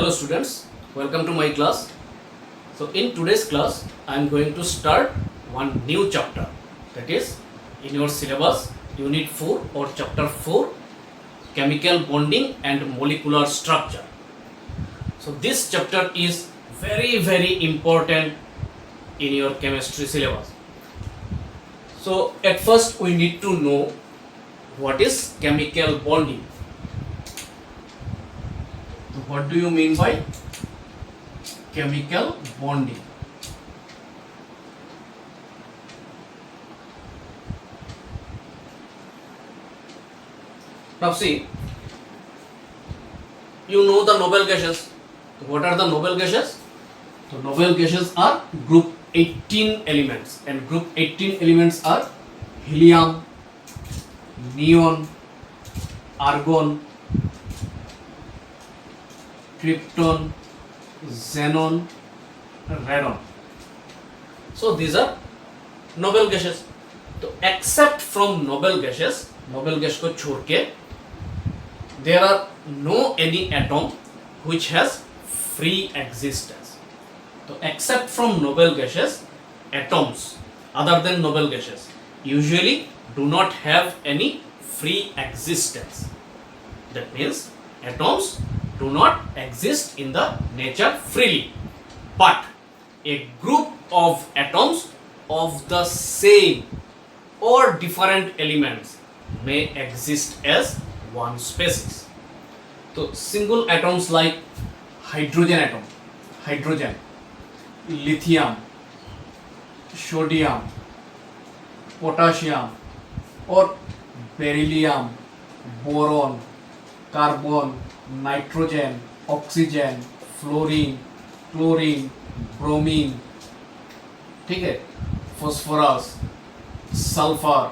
Hello students, welcome to my class. So in today's class, I am going to start one new chapter, that is in your syllabus unit 4 or chapter 4, chemical bonding and molecular structure. So this chapter is very important in your chemistry syllabus. So at first we need to know what is chemical bonding. So what do you mean by chemical bonding? Now see, you know the noble gases. What are the noble gases? So noble gases are group 18 elements, and group 18 elements are helium, neon, argon, krypton, xenon, radon. So these are noble gases. So except from noble gases, noble gas को छोड़ के there are no any atom which has free existence. So except from noble gases, atoms other than noble gases usually do not have any free existence. That means atoms do not exist in the nature freely, but a group of atoms of the same or different elements may exist as one species. So single atoms like hydrogen atom, hydrogen, lithium, sodium, potassium, or beryllium, boron, carbon, nitrogen, oxygen, fluorine, chlorine, bromine, ठीक है, phosphorus, sulfur.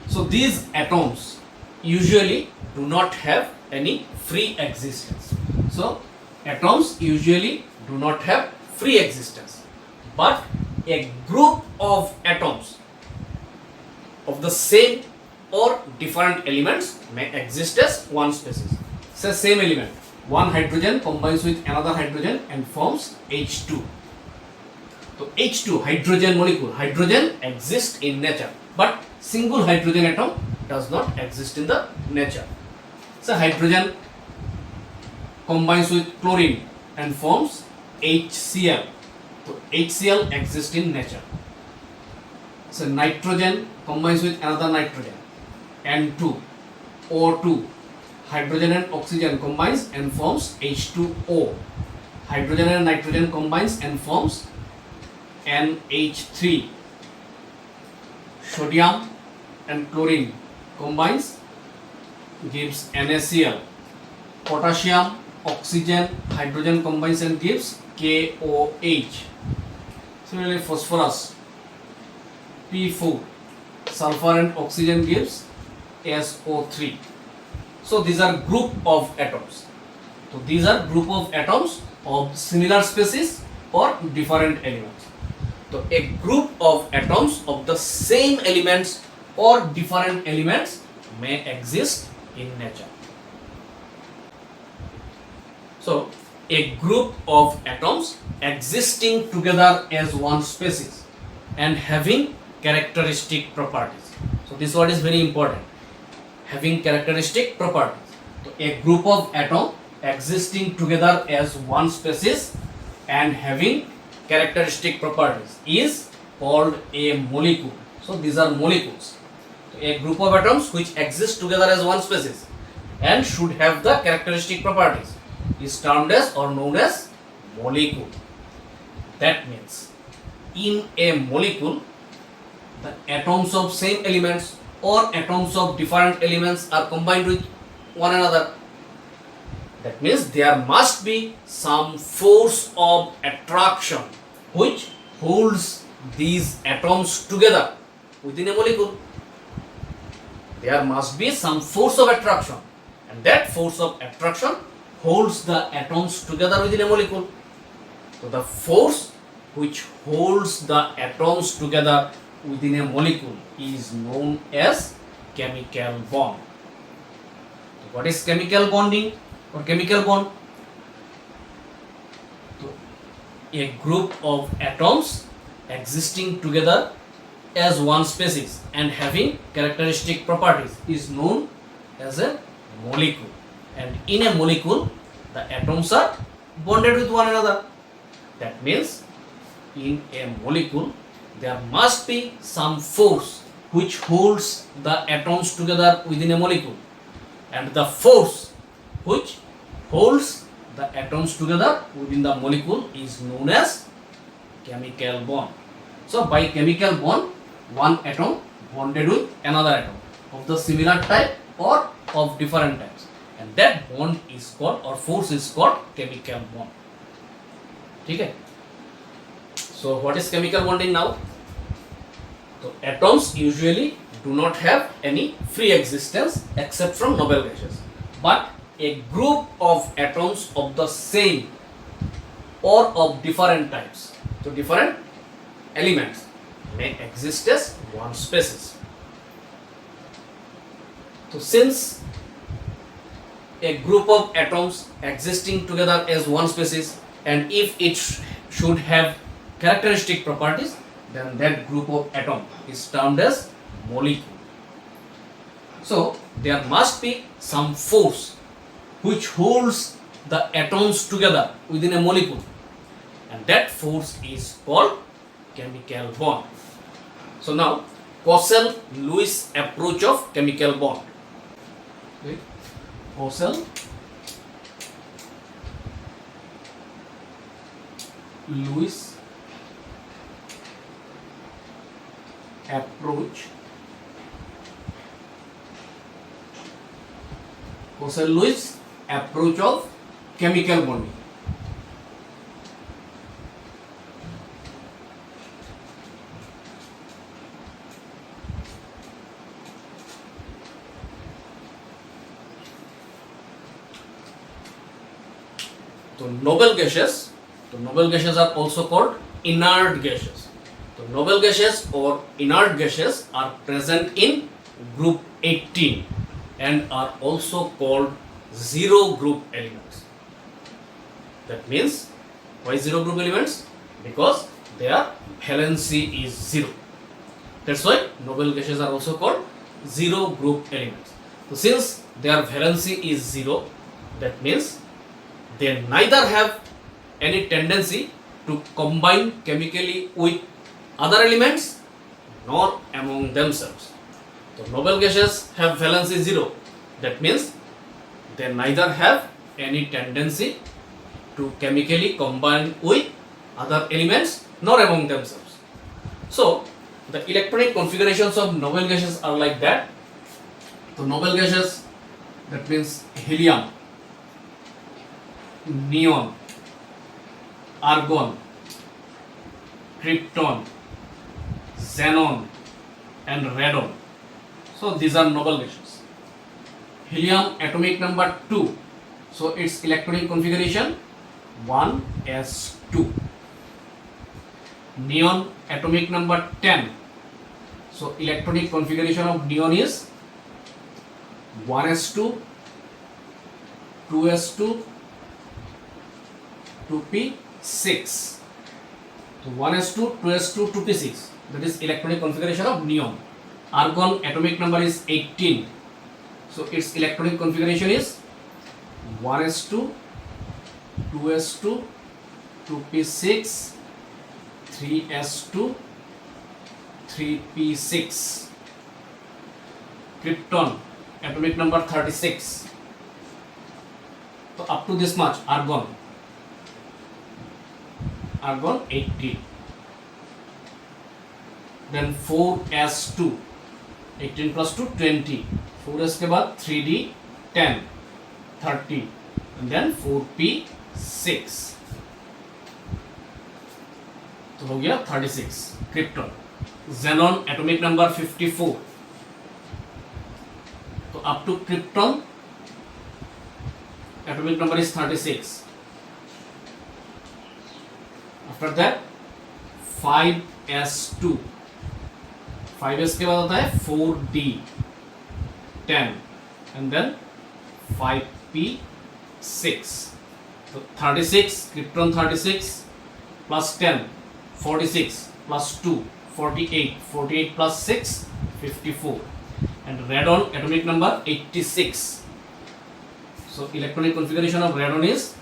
So these atoms usually do not have any free existence. So atoms usually do not have free existence, but a group of atoms of the same or different elements may exist as one species. Say same element, one hydrogen combines with another hydrogen and forms H2. So H2, hydrogen molecule, hydrogen exists in nature, but single hydrogen atom does not exist in the nature. So hydrogen combines with chlorine and forms HCl. So HCl exists in nature. So nitrogen combines with another nitrogen, N2, O2. Hydrogen and oxygen combines and forms H2O. Hydrogen and nitrogen combines and forms NH3. Sodium and chlorine combines, gives NaCl. Potassium, oxygen, hydrogen combines and gives KOH. Similarly, phosphorus, P4, sulfur and oxygen gives SO3. So these are group of atoms. So these are group of atoms of similar species or different elements. So a group of atoms of the same elements or different elements may exist in nature. So a group of atoms existing together as one species and having characteristic properties. So this word is very important. Having characteristic properties. So a group of atoms existing together as one species and having characteristic properties is called a molecule. So these are molecules. So a group of atoms which exist together as one species and should have the characteristic properties is termed as or known as molecule. That means in a molecule, the atoms of same elements or atoms of different elements are combined with one another. That means there must be some force of attraction which holds these atoms together within a molecule. There must be some force of attraction, and that force of attraction holds the atoms together within a molecule. So the force which holds the atoms together within a molecule is known as chemical bond. So what is chemical bonding or chemical bond? a group of atoms existing together as one species and having characteristic properties is known as a molecule. And in a molecule, the atoms are bonded with one another. That means in a molecule, there must be some force which holds the atoms together within a molecule. And the force which holds the atoms together within the molecule is known as chemical bond. So by chemical bond, one atom bonded with another atom of the similar type or of different types, and that bond is called, or force is called, chemical bond. Okay. So what is chemical bonding now? So atoms usually do not have any free existence except from noble gases, but a group of atoms of the same or of different types, so different elements, may exist as one species. So since a group of atoms existing together as one species, and if it should have characteristic properties, then that group of atom is termed as molecule. So there must be some force which holds the atoms together within a molecule, and that force is called chemical bond. So now, Cossell-Lewis approach of chemical bond. Okay. Cossell-Lewis approach. Cossell-Lewis approach of chemical bonding. So noble gases are also called inert gases. So noble gases or inert gases are present in group 18 and are also called zero group elements. That means, why zero group elements? Because their valency is zero. That's why noble gases are also called zero group elements. So since their valency is zero, that means they neither have any tendency to combine chemically with other elements nor among themselves. So noble gases have valency 0. That means they neither have any tendency to chemically combine with other elements nor among themselves. So the electronic configurations of noble gases are like that. So noble gases, that means helium, neon, argon, krypton, xenon and radon. So these are noble gases. Helium atomic number 2, so its electronic configuration 1s2. Neon atomic number 10, so electronic configuration of neon is 1s2, 2s2, 2p6. So 1s2, 2s2, 2p6, that is electronic configuration of neon. Argon atomic number is 18, so its electronic configuration is 1s2, 2s2, 2p6, 3s2, 3p6. Krypton atomic number 36, so up to this much. Argon 18. Then 4s2, 18 plus 2 20, 4s के बाद 3d 10, 30, and then 4p6, तो हो गया 36 krypton. Xenon atomic number 54, तो up to krypton atomic number is 36. After that 5s2, 5s के बाद होता है 4d 10 and then 5p6. So 36 krypton 36, plus 10, 46, plus 2, 48, 48 plus 6, 54. And radon atomic number 86. So electronic configuration of radon is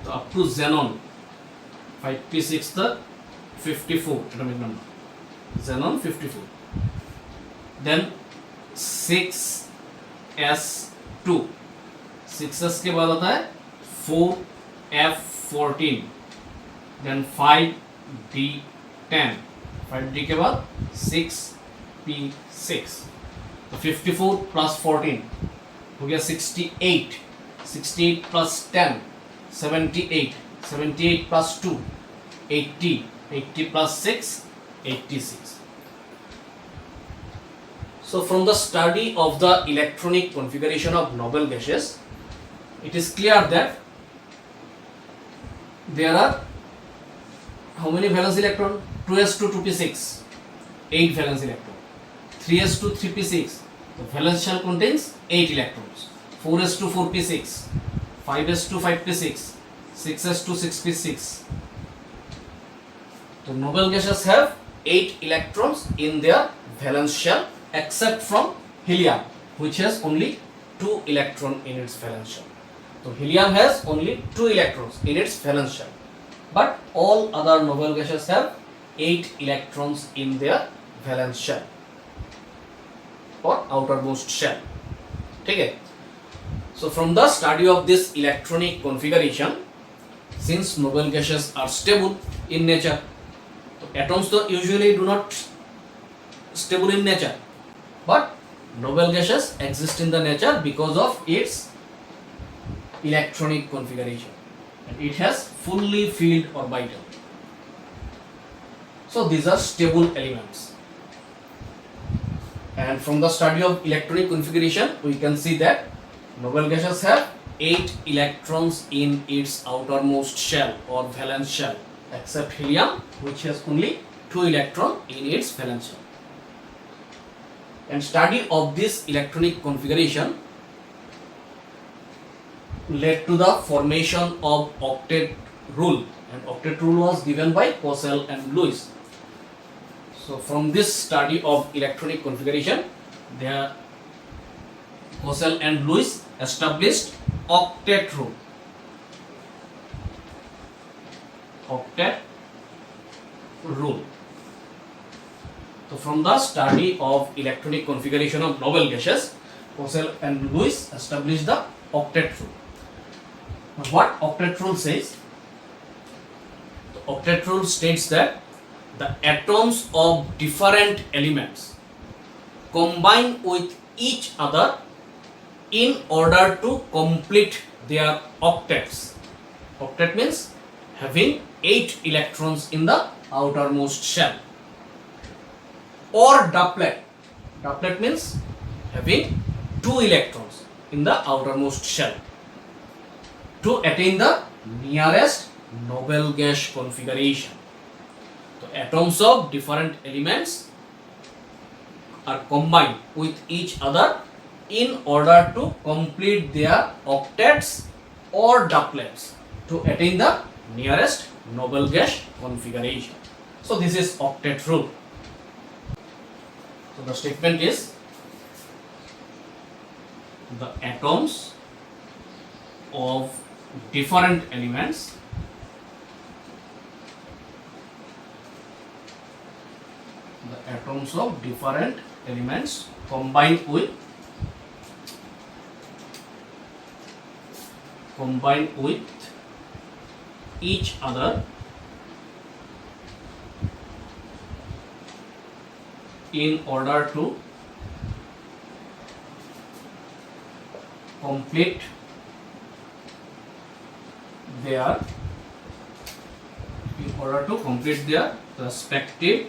up to xenon 5p6 the 54 atomic number, xenon 54. Then 6s2, 6s के बाद आता है 4f14, then 5d10, 5d के बाद 6p6. तो 54 plus 14 हो गया 68, 68 plus 10 78, 78 plus 2 80, 80 plus 6 86. So from the study of the electronic configuration of noble gases, it is clear that there are how many valence electron? 2s2 2p6, 8 valence electron. 3s2 3p6, the valence shell contains 8 electrons. 4s2 4p6, 5s2 5p6, 6s2 6p6. The noble gases have 8 electrons in their valence shell, except from helium, which has only 2 electrons in its valence shell. So helium has only 2 electrons in its valence shell, but all other noble gases have 8 electrons in their valence shell or outermost shell. Okay. So from the study of this electronic configuration, since noble gases are stable in nature, atoms though usually do not stable in nature, but noble gases exist in the nature because of its electronic configuration, and it has fully filled orbital. So these are stable elements, and from the study of electronic configuration we can see that noble gases have 8 electrons in its outermost shell or valence shell, except helium, which has only 2 electrons in its valence shell. And study of this electronic configuration led to the formation of octet rule, and octet rule was given by Cosell and Lewis. So from this study of electronic configuration, Cosell and Lewis established octet rule. Octet rule. So from the study of electronic configuration of noble gases, Cosell and Lewis established the octet rule. Now what octet rule says? The octet rule states that the atoms of different elements combine with each other in order to complete their octets. Octet means having 8 electrons in the outermost shell, or doublet. Doublet means having 2 electrons in the outermost shell, to attain the nearest noble gas configuration. So atoms of different elements are combined with each other in order to complete their octets or doublets to attain the nearest noble gas configuration. So this is octet rule. So the statement is the atoms of different elements combine with each other in order to complete their respective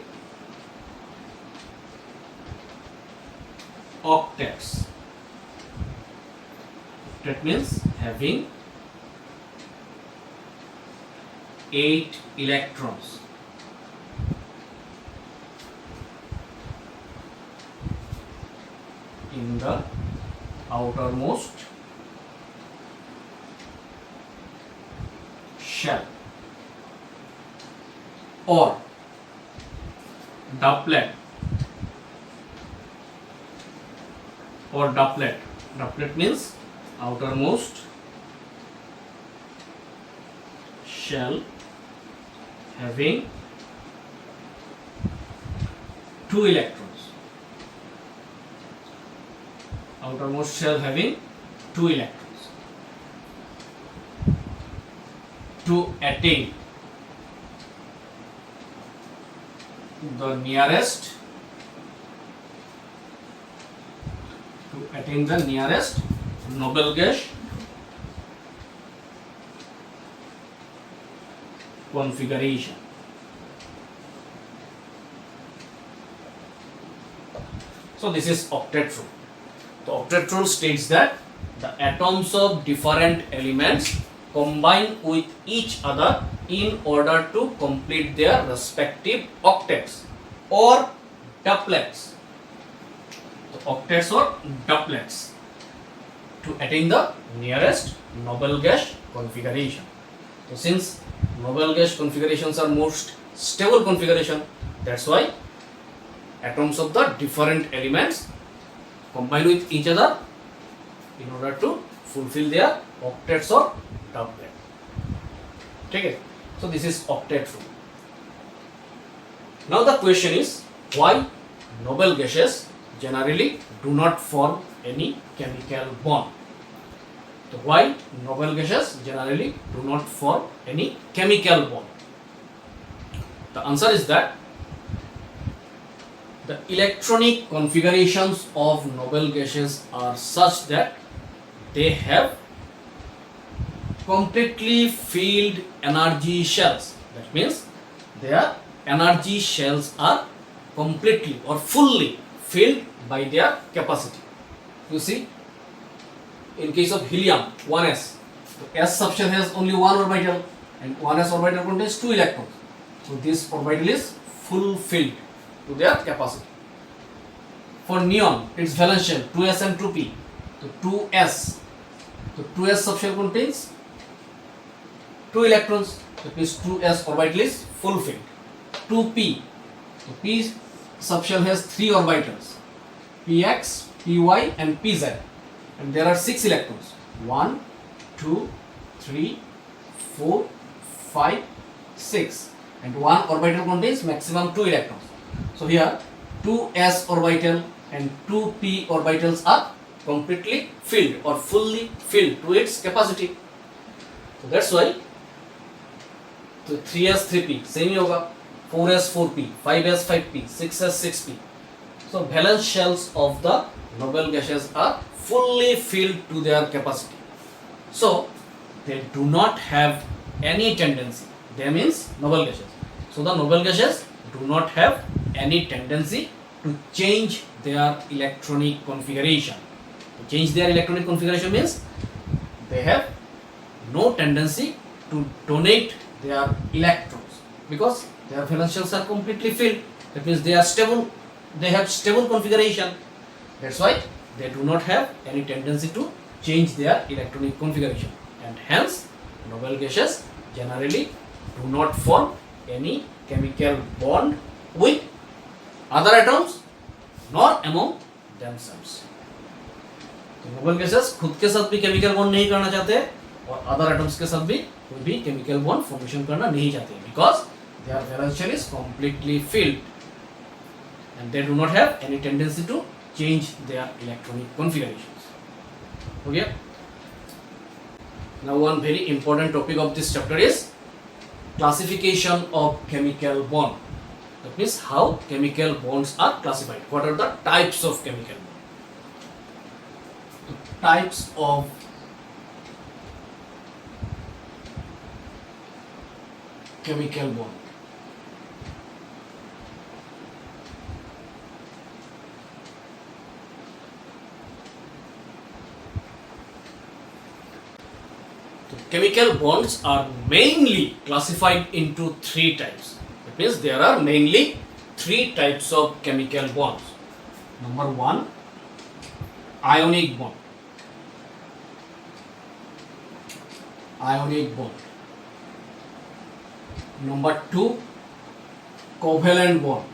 octets. That means having 8 electrons in the outermost shell. or doublet or doublet. Doublet means outermost shell having two electrons. Outermost shell having two electrons. To attain the nearest noble gas configuration. So this is octet rule. The octet rule states that the atoms of different elements combine with each other in order to complete their respective octets or doublets. The octets or doublets to attain the nearest noble gas configuration. So since noble gas configurations are most stable configuration, that's why atoms of the different elements combine with each other in order to fulfill their octets or doublet. Okay, so this is octet rule. Now the question is, why noble gases generally do not form any chemical bond? So why noble gases generally do not form any chemical bond? The answer is that the electronic configurations of noble gases are such that they have completely filled energy shells. That means their energy shells are completely or fully filled by their capacity. You see, in case of helium 1s, the s subshell has only one orbital and 1s orbital contains two electrons. So this orbital is full filled to their capacity. For neon, its valence shell 2s and 2p. So 2s. So 2s subshell contains two electrons. That means 2s orbital is full filled. 2p. So p subshell has three orbitals, px, py and pz, and there are six electrons. 1, 2, 3, 4, 5, 6, and one orbital contains maximum two electrons. So here 2s orbital and 2p orbitals are completely filled or fully filled to its capacity. So that's why तो 3s 3p same ही होगा, 4s 4p, 5s 5p, 6s 6p. So valence shells of the noble gases are fully filled to their capacity. So they do not have any tendency. They means noble gases. So the noble gases do not have any tendency to change their electronic configuration. To change their electronic configuration means they have no tendency to donate their electrons because their valence shells are completely filled. That means they are stable. They have stable configuration. That's why they do not have any tendency to change their electronic configuration, and hence noble gases generally do not form any chemical bond with other atoms nor among themselves. तो noble gases खुद के साथ भी chemical bond नहीं करना चाहते और other atoms के साथ भी कोई भी केमिकल बॉन्ड फॉर्मेशन करना नहीं चाहते because their valence shell is completely filled and they do not have any tendency to change their electronic configurations. Okay. Now one very important topic of this chapter is classification of chemical bond. That means how chemical bonds are classified. What are the types of chemical bond? The types of chemical bond. Chemical bonds are mainly classified into three types. That means there are mainly three types of chemical bonds. Number one, ionic bond. Ionic bond. Number two, covalent bond.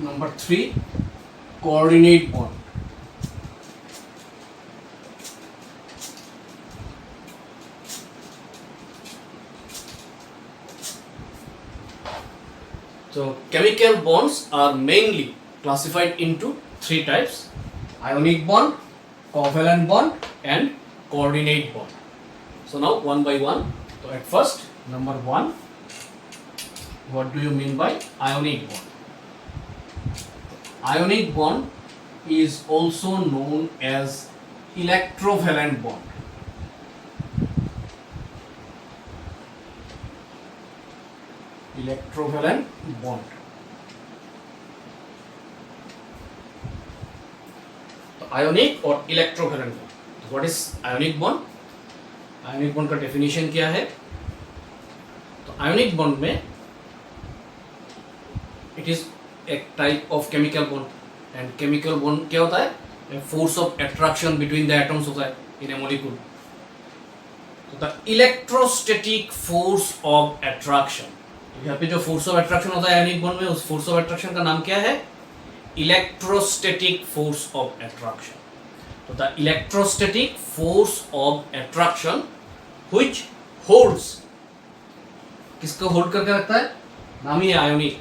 Number 3, coordinate bond. So chemical bonds are mainly classified into 3 types: ionic bond, covalent bond and coordinate bond. So now one by one. So at first, number 1, what do you mean by ionic bond? Ionic bond is also known as electrovalent bond. Electrovalent bond. तो ionic और electrovalent bond. तो what is ionic bond? Ionic bond का definition क्या है? तो ionic bond में it is a type of chemical bond, and chemical bond क्या होता है? A force of attraction between the atoms होता है in a molecule. तो the electrostatic force of attraction, यहाँ पे जो फोर्स ऑफ अट्रैक्शन होता है आयनिक बॉन्ड में, उस फोर्स ऑफ अट्रैक्शन का नाम क्या है? Electrostatic force of attraction. तो the electrostatic force of attraction which holds, किसको होल्ड करके रखता है? नाम ही है आयोनिक,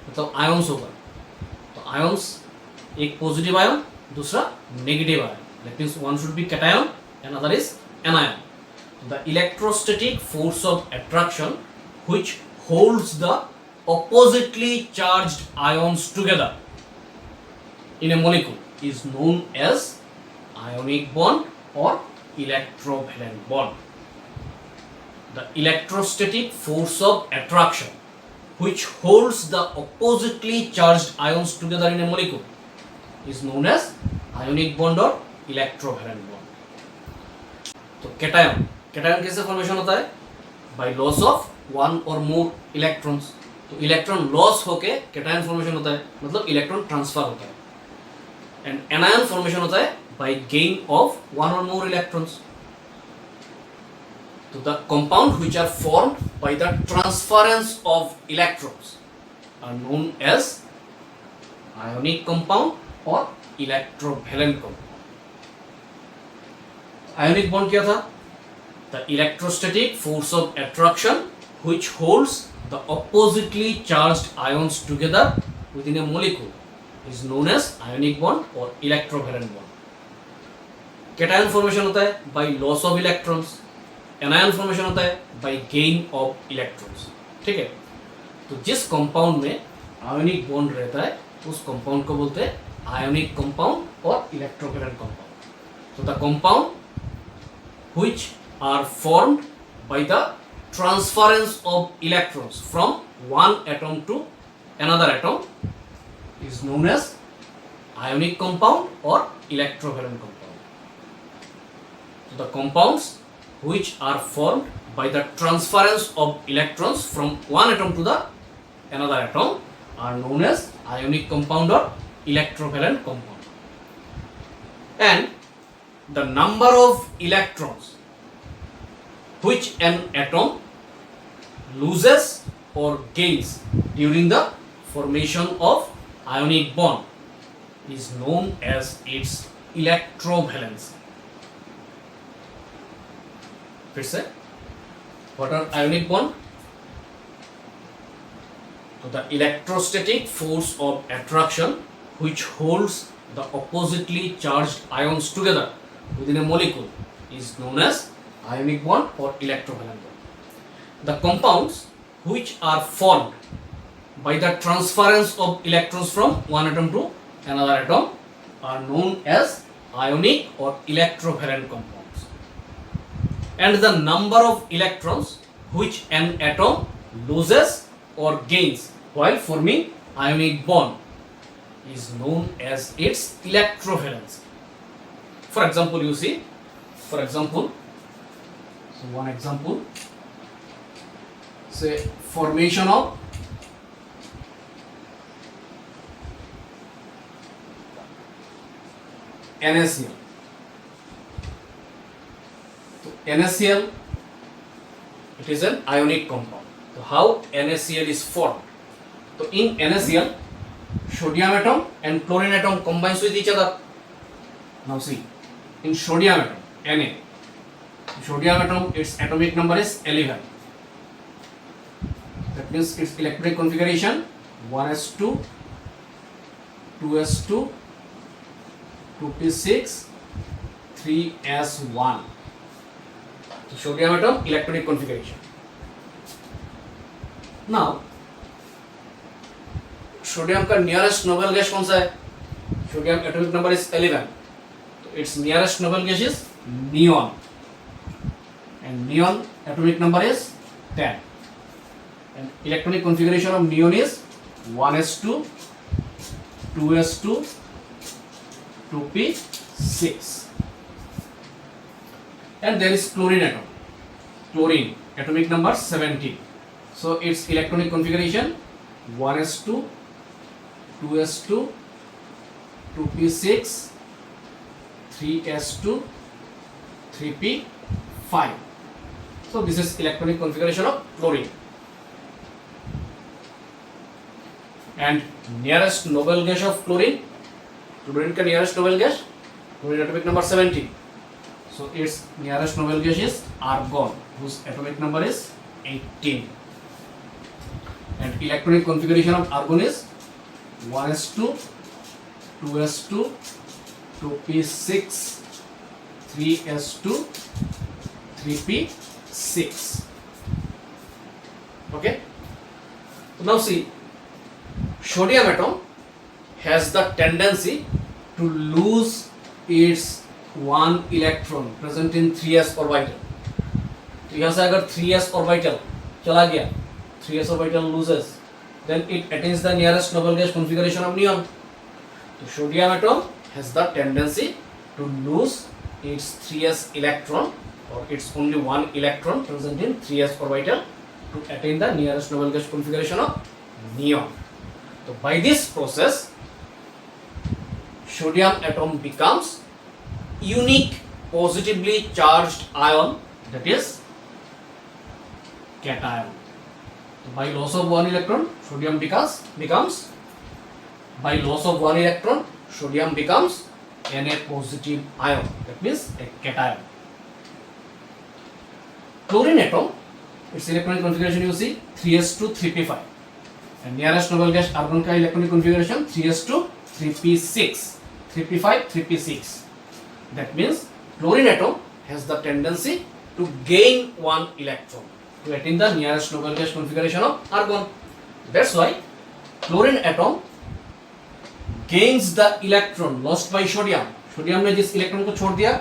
मतलब आयंस होगा. तो आयंस, एक पॉजिटिव आयन, दूसरा negative ion. That means one should be cation and other is anion. The electrostatic force of attraction which holds the oppositely charged ions together in a molecule is known as ionic bond or electrovalent bond. The electrostatic force of attraction which holds the oppositely charged ions together in a molecule is known as ionic bond or electrovalent bond. तो cation कैसे formation होता है? By loss of one or more electrons. तो electron loss होके cation formation होता है, मतलब electron transfer होता है. एंड एनायन फॉर्मेशन होता है bye gain of one or more electrons. तो the compound which are formed by the transference of electrons are known as ionic compound or electrovalent compound. Ionic bond क्या था? The electrostatic force of attraction which holds the oppositely charged ions together within a molecule is known as ionic bond or electrovalent bond. Cation formation होता है by loss of electrons. Anion formation होता है by gain of electrons. ठीक है? तो जिस compound में ionic bond रहता है उस कंपाउंड को बोलते हैं ionic compound or electrovalent compound. तो the compound which are formed by the transference of electrons from one atom to another atom is known as ionic compound or electrovalent compound. So the compounds which are formed by the transference of electrons from one atom to the another atom are known as ionic compound or electrovalent compound. And the number of electrons which an atom loses or gains during the formation of ionic bond is known as its electrovalency. फिर से, what are ionic bond? So the electrostatic force of attraction which holds the oppositely charged ions together within a molecule is known as ionic bond or electrovalent bond. The compounds which are formed by the transference of electrons from one atom to another atom are known as ionic or electrovalent compounds. And the number of electrons which an atom loses or gains while forming ionic bond is known as its electrovalency. For example, you see, one example, say formation of NaCl. NaCl, it is an ionic compound. So how NaCl is formed? So in NaCl, sodium atom and chlorine atom combines with each other. Now see, in sodium atom, Na, sodium atom, its atomic number is 11. That means its electronic configuration 1s2, 2s2, 2p6, 3s1. So sodium atom electronic configuration. Now sodium का nearest noble gas कौन सा है? Sodium atomic number is 11, तो it's nearest noble gas is neon, and neon atomic number is 10, and electronic configuration of neon is 1s2, 2s2, 2p6, and there is chlorine atom. Chlorine atomic number 17, so its electronic configuration 1s2, 2s2, 2p6, 3s2, 3p5. So this is electronic configuration of chlorine. And nearest noble gas of chlorine, chlorine का nearest noble gas, chlorine atomic number 17. So its nearest noble gas is argon, whose atomic number is 18. And electronic configuration of argon is 1s2, 2s2, 2p6, 3s2, 3p6. Okay. So now see, sodium atom has the tendency to lose its one electron present in 3s orbital. तो यहाँ से अगर 3s orbital चला गया, 3s orbital loses, then it attains the nearest noble gas configuration of neon. So sodium atom has the tendency to lose its 3s electron, or its only one electron present in 3s orbital, to attain the nearest noble gas configuration of neon. So by this process, sodium atom becomes unique positively charged ion, that is cation. So by loss of one electron, sodium becomes by loss of one electron, sodium becomes Na positive ion, that means a cation. Chlorine atom, its electronic configuration you see 3s2, 3p5. And nearest noble gas argon का electronic configuration 3s2, 3p6, 3p5, 3p6. That means chlorine atom has the tendency to gain one electron to attain the nearest noble gas configuration of argon. That's why chlorine atom gains the electron lost by sodium. Sodium ने जिस electron को छोड़ दिया,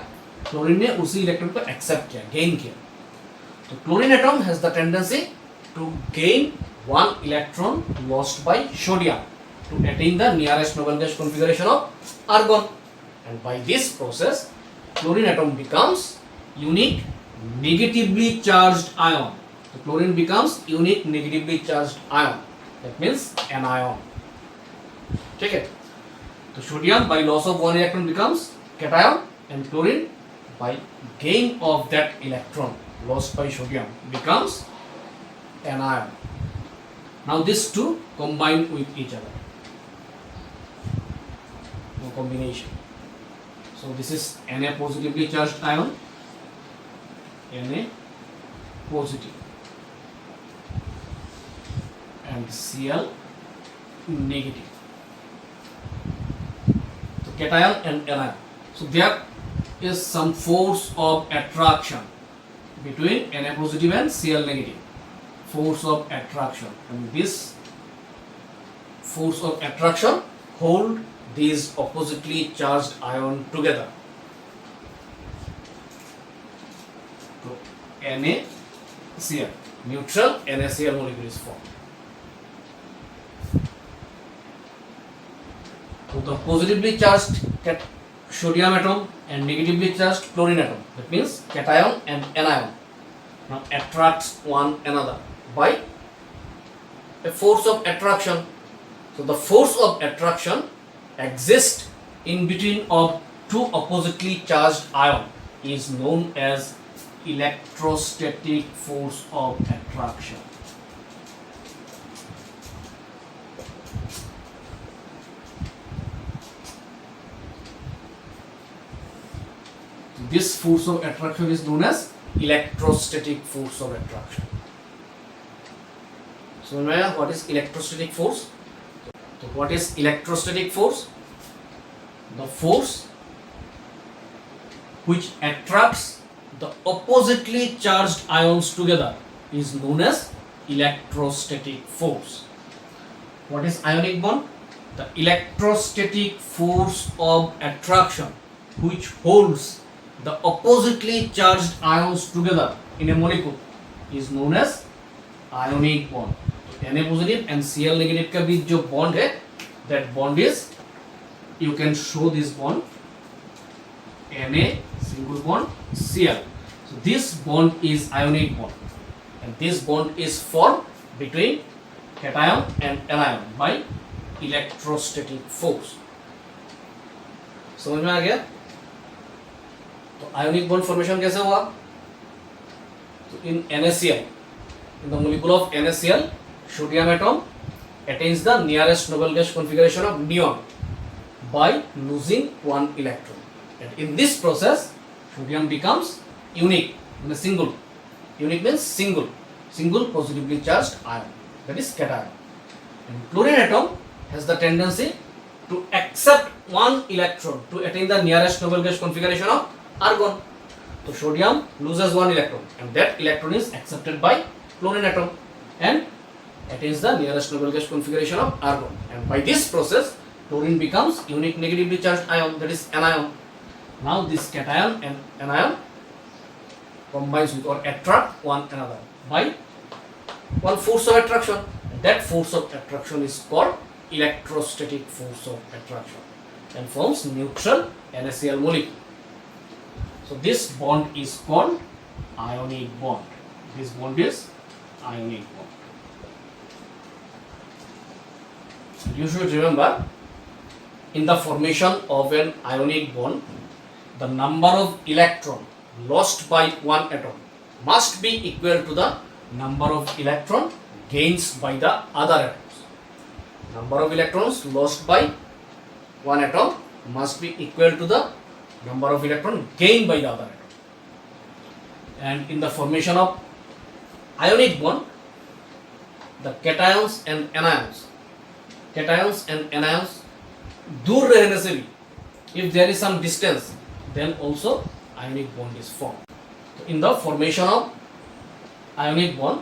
chlorine ने उसी electron को accept किया, gain किया. तो chlorine atom has the tendency to gain one electron lost by sodium to attain the nearest noble gas configuration of argon, and by this process chlorine atom becomes unique negatively charged ion. So chlorine becomes unique negatively charged ion, that means anion. ठीक है, तो sodium by loss of one electron becomes cation, and chlorine by gain of that electron lost by sodium becomes anion. Now these two combine with each other. No combination. So this is Na positively charged ion, Na positive, and Cl negative. So cation and anion. So there is some force of attraction between Na positive and Cl negative. Force of attraction, and this force of attraction hold these oppositely charged ion together. So NaCl, neutral NaCl molecule is formed. So the positively charged sodium atom and negatively charged chlorine atom, that means cation and anion, now attracts one another by a force of attraction. So the force of attraction exists in between of two oppositely charged ion is known as electrostatic force of attraction. This force of attraction is known as electrostatic force of attraction. So remember, what is electrostatic force? So what is electrostatic force? The force which attracts the oppositely charged ions together is known as electrostatic force. What is ionic bond? The electrostatic force of attraction which holds the oppositely charged ions together in a molecule is known as ionic bond. Na positive and Cl negative का बीच जो bond है, that bond is, you can show this bond, Na single bond Cl. So this bond is ionic bond, and this bond is formed between cation and anion by electrostatic force. समझ में आ गया? तो ionic bond formation कैसे हुआ? तो in NaCl, in the molecule of NaCl, sodium atom attains the nearest noble gas configuration of neon by losing one electron. And in this process, sodium becomes unique, single. Unique means single positively charged ion, that is cation. And chlorine atom has the tendency to accept one electron to attain the nearest noble gas configuration of argon. So sodium loses one electron, and that electron is accepted by chlorine atom and attains the nearest noble gas configuration of argon. And by this process, chlorine becomes unique negatively charged ion, that is anion. Now this cation and anion combines with or attract one another by one force of attraction. That force of attraction is called electrostatic force of attraction and forms neutral NaCl molecule. So this bond is called ionic bond. This bond is ionic bond. You should remember, in the formation of an ionic bond, the number of electrons lost by one atom must be equal to the number of electron gains by the other atoms. Number of electrons lost by one atom must be equal to the number of electron gained by the other atom. And in the formation of ionic bond, the cations and anions दूर रहने से भी, if there is some distance, then also ionic bond is formed. So in the formation of ionic bond,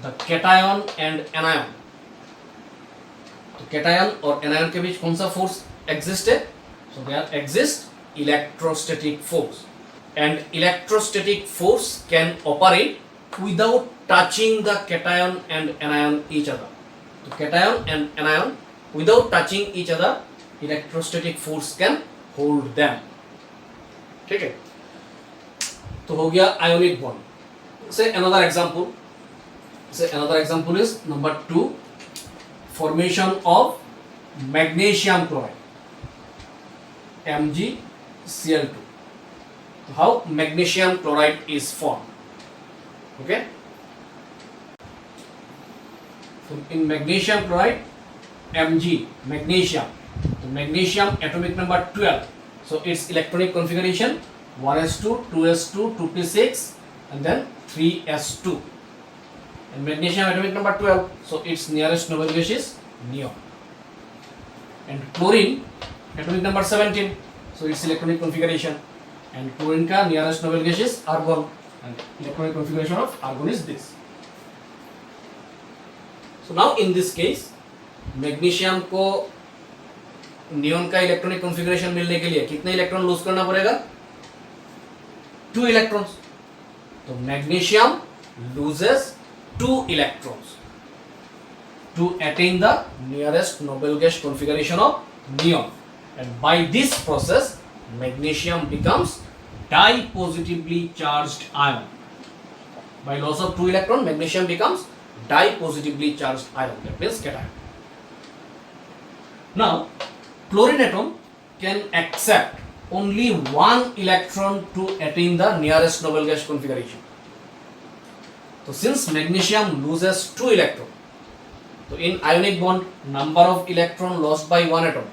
the cation and anion, तो cation और anion के बीच कौन सा force exist है? So there exists electrostatic force, and electrostatic force can operate without touching the cation and anion each other. So cation and anion without touching each other, electrostatic force can hold them. ठीक है? तो हो गया ionic bond. Say another example. Another example is number 2, formation of magnesium chloride, MgCl2. How magnesium chloride is formed? Okay. So in magnesium chloride, Mg, magnesium. So magnesium atomic number 12. So its electronic configuration 1s2, 2s2, 2p6, and then 3s2. And magnesium atomic number 12. So its nearest noble gas is neon. And chlorine atomic number 17. So its electronic configuration. And chlorine का nearest noble gas is argon. And electronic configuration of argon is this. So now in this case, magnesium को neon का electronic configuration मिलने के लिए कितने electron lose करना पड़ेगा? 2 electrons. तो magnesium loses 2 electrons to attain the nearest noble gas configuration of neon, and by this process magnesium becomes dipositively charged ion. By loss of 2 electron, magnesium becomes dipositively charged ion, that means cation. Now chlorine atom can accept only one electron to attain the nearest noble gas configuration. So since magnesium loses 2 electrons, so in ionic bond number of electron lost by one atom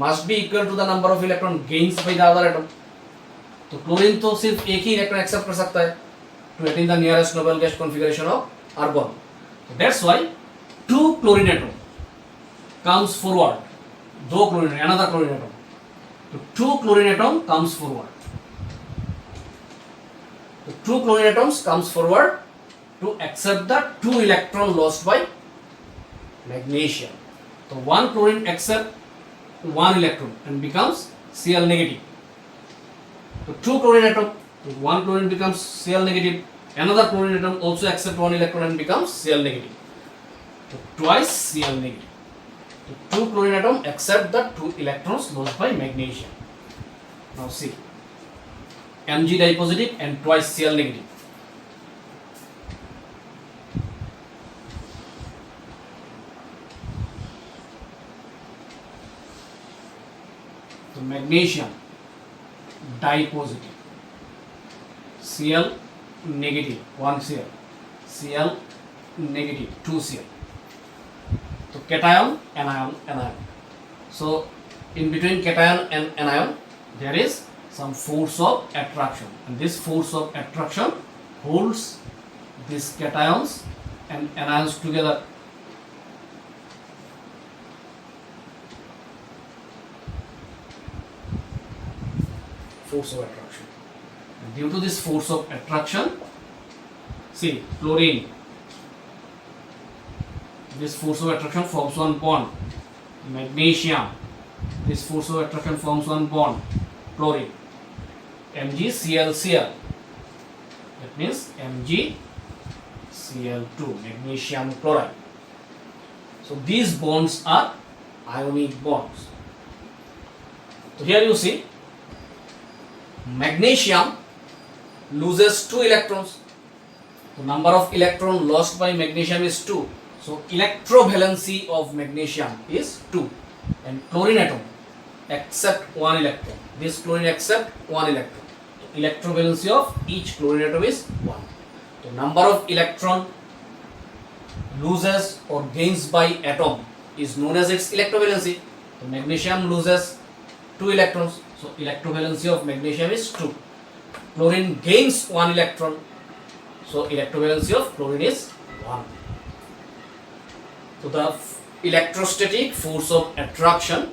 must be equal to the number of electron gains by the other atom. तो chlorine तो सिर्फ एक ही electron accept कर सकता है to attain the nearest noble gas configuration of argon. So that's why 2 chlorine atom comes forward. दो chlorine, another chlorine atom. So 2 chlorine atom comes forward. So 2 chlorine atoms comes forward to accept the 2 electron lost by magnesium. So one chlorine accept 1 electron and becomes Cl negative. So 2 chlorine atom, one chlorine becomes Cl negative. Another chlorine atom also accept 1 electron and becomes Cl negative. So twice Cl negative. So 2 chlorine atom accept the 2 electrons lost by magnesium. Now see, Mg dipositive and twice Cl negative. So magnesium dipositive, Cl negative 1 Cl, Cl negative 2 Cl. So cation, anion, anion. So in between cation and anion there is some force of attraction, and this force of attraction holds these cations and anions together. Force of attraction. And due to this force of attraction, see chlorine, this force of attraction forms one bond. Magnesium, this force of attraction forms one bond. Chlorine, MgClCl. That means MgCl2, magnesium chloride. So these bonds are ionic bonds. So here you see, magnesium loses 2 electrons. The number of electrons lost by magnesium is 2. So electrovalency of magnesium is 2. And chlorine atom accept 1 electron. This chlorine accept 1 electron. So electrovalency of each chlorine atom is 1. The number of electron loses or gains by atom is known as its electrovalency. So magnesium loses 2 electrons. So electrovalency of magnesium is 2. Chlorine gains 1 electron. So electrovalency of chlorine is 1. So the electrostatic force of attraction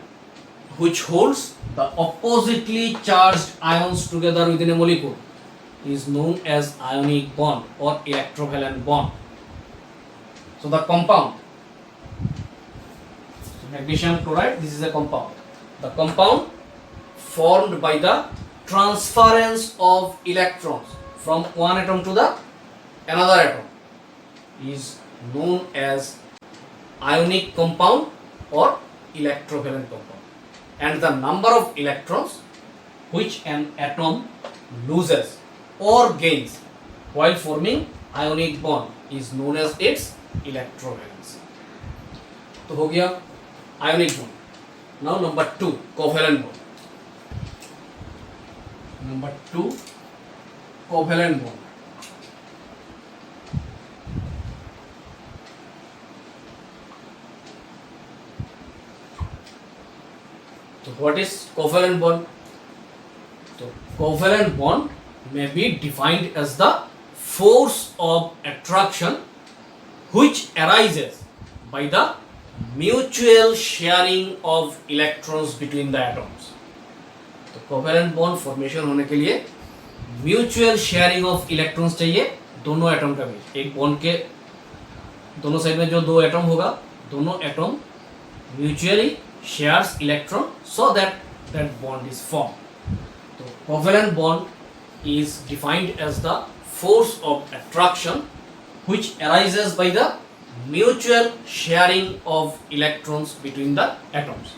which holds the oppositely charged ions together within a molecule is known as ionic bond or electrovalent bond. So the compound, so magnesium chloride, this is a compound. The compound formed by the transference of electrons from one atom to the another atom is known as ionic compound or electrovalent compound. And the number of electrons which an atom loses or gains while forming ionic bond is known as its electrovalency. तो हो गया ionic bond. Now number 2, covalent bond. Number 2, covalent bond. So what is covalent bond? So covalent bond may be defined as the force of attraction which arises by the mutual sharing of electrons between the atoms. तो covalent bond formation होने के लिए mutual sharing of electrons चाहिए दोनों atom के बीच. एक bond के दोनों साइड में जो दो एटम होगा, दोनों atom mutually shares electron so that that bond is form. तो covalent bond is defined as the force of attraction which arises by the mutual sharing of electrons between the atoms.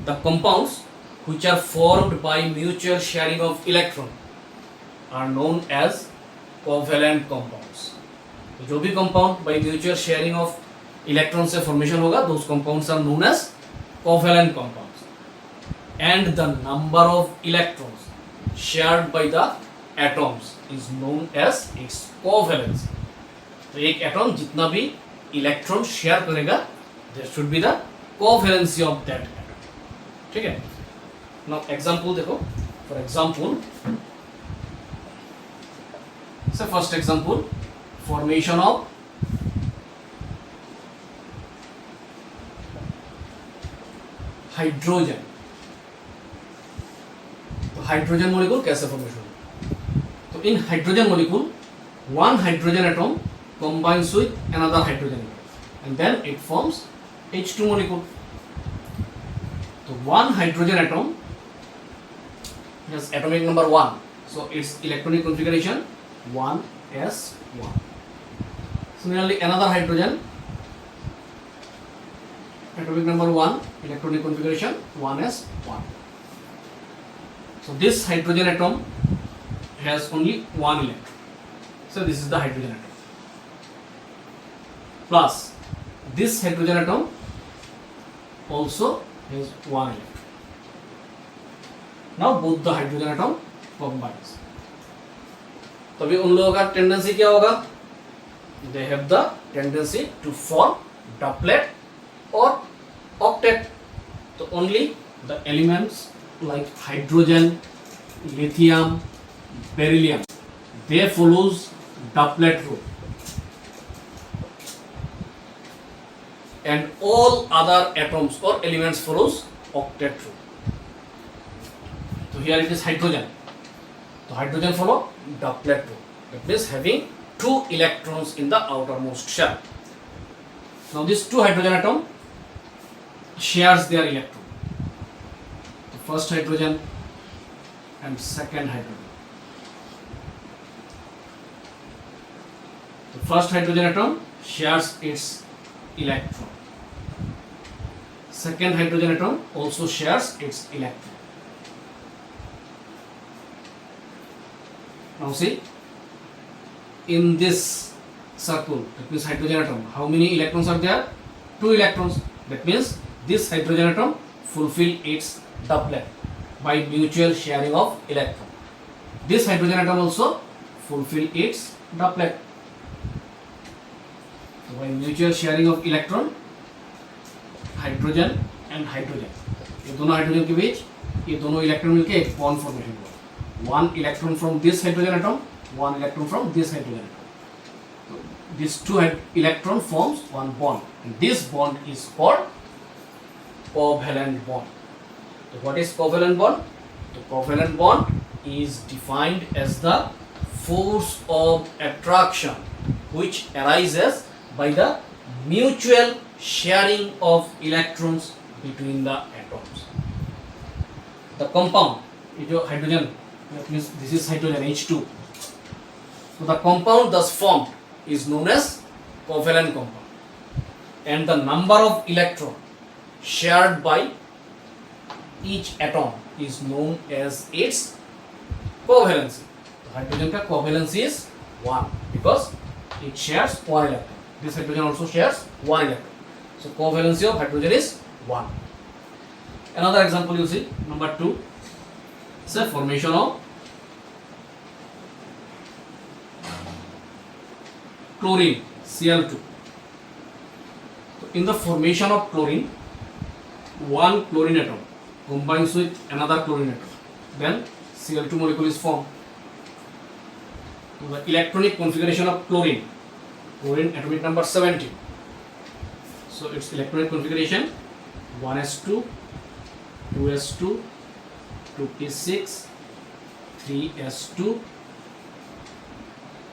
The compounds which are formed by mutual sharing of electron are known as covalent compounds. जो भी compound by mutual sharing of electrons से formation होगा, those compounds are known as covalent compounds. and the number of electrons shared by the atoms is known as its covalency. तो एक atom जितना भी electron share करेगा, there should be the covalency of that atom. ठीक है. Now example देखो. For example, so first example, formation of hydrogen. तो hydrogen molecule कैसे फॉर्मेशन होगा? तो in hydrogen molecule one hydrogen atom combines with another hydrogen atom and then it forms H2 molecule. So one hydrogen atom has atomic number 1, so its electronic configuration 1s1. Similarly another hydrogen, atomic number 1, electronic configuration 1s1. So this hydrogen atom has only one electron. So this is the hydrogen atom. Plus this hydrogen atom also has one electron. Now both the hydrogen atom combines. तभी उन लोगों का tendency क्या होगा? They have the tendency to form doublet or octet. So only the elements like hydrogen, lithium, beryllium, they follows doublet rule, and all other atoms or elements follows octet rule. So here it is hydrogen. So hydrogen follow doublet rule. That means having 2 electrons in the outermost shell. Now these 2 hydrogen atom shares their electron. The first hydrogen and second hydrogen. The first hydrogen atom shares its electron. Second hydrogen atom also shares its electron. Now see, in this circle, that means hydrogen atom, how many electrons are there? 2 electrons. That means this hydrogen atom fulfill its doublet by mutual sharing of electron. This hydrogen atom also fulfill its doublet. So by mutual sharing of electron, hydrogen and hydrogen, ये दोनों hydrogen के बीच ये दोनों electron मिलके एक bond formation हुआ. 1 electron from this hydrogen atom, 1 electron from this hydrogen atom. So these 2 electron forms one bond, and this bond is called covalent bond. So what is covalent bond? The covalent bond is defined as the force of attraction which arises by the mutual sharing of electrons between the atoms. The compound, ये जो hydrogen, that means this is hydrogen H2. So the compound thus formed is known as covalent compound, and the number of electron shared by each atom is known as its covalency. The hydrogen का covalency is 1 because it shares 1 electron. This hydrogen also shares 1 electron. So covalency of hydrogen is 1. Another example you see, number 2, say formation of chlorine, Cl2. So in the formation of chlorine, one chlorine atom combines with another chlorine atom, then Cl2 molecule is formed. So the electronic configuration of chlorine, chlorine atomic number 17. So its electronic configuration 1s2, 2s2, 2p6, 3s2,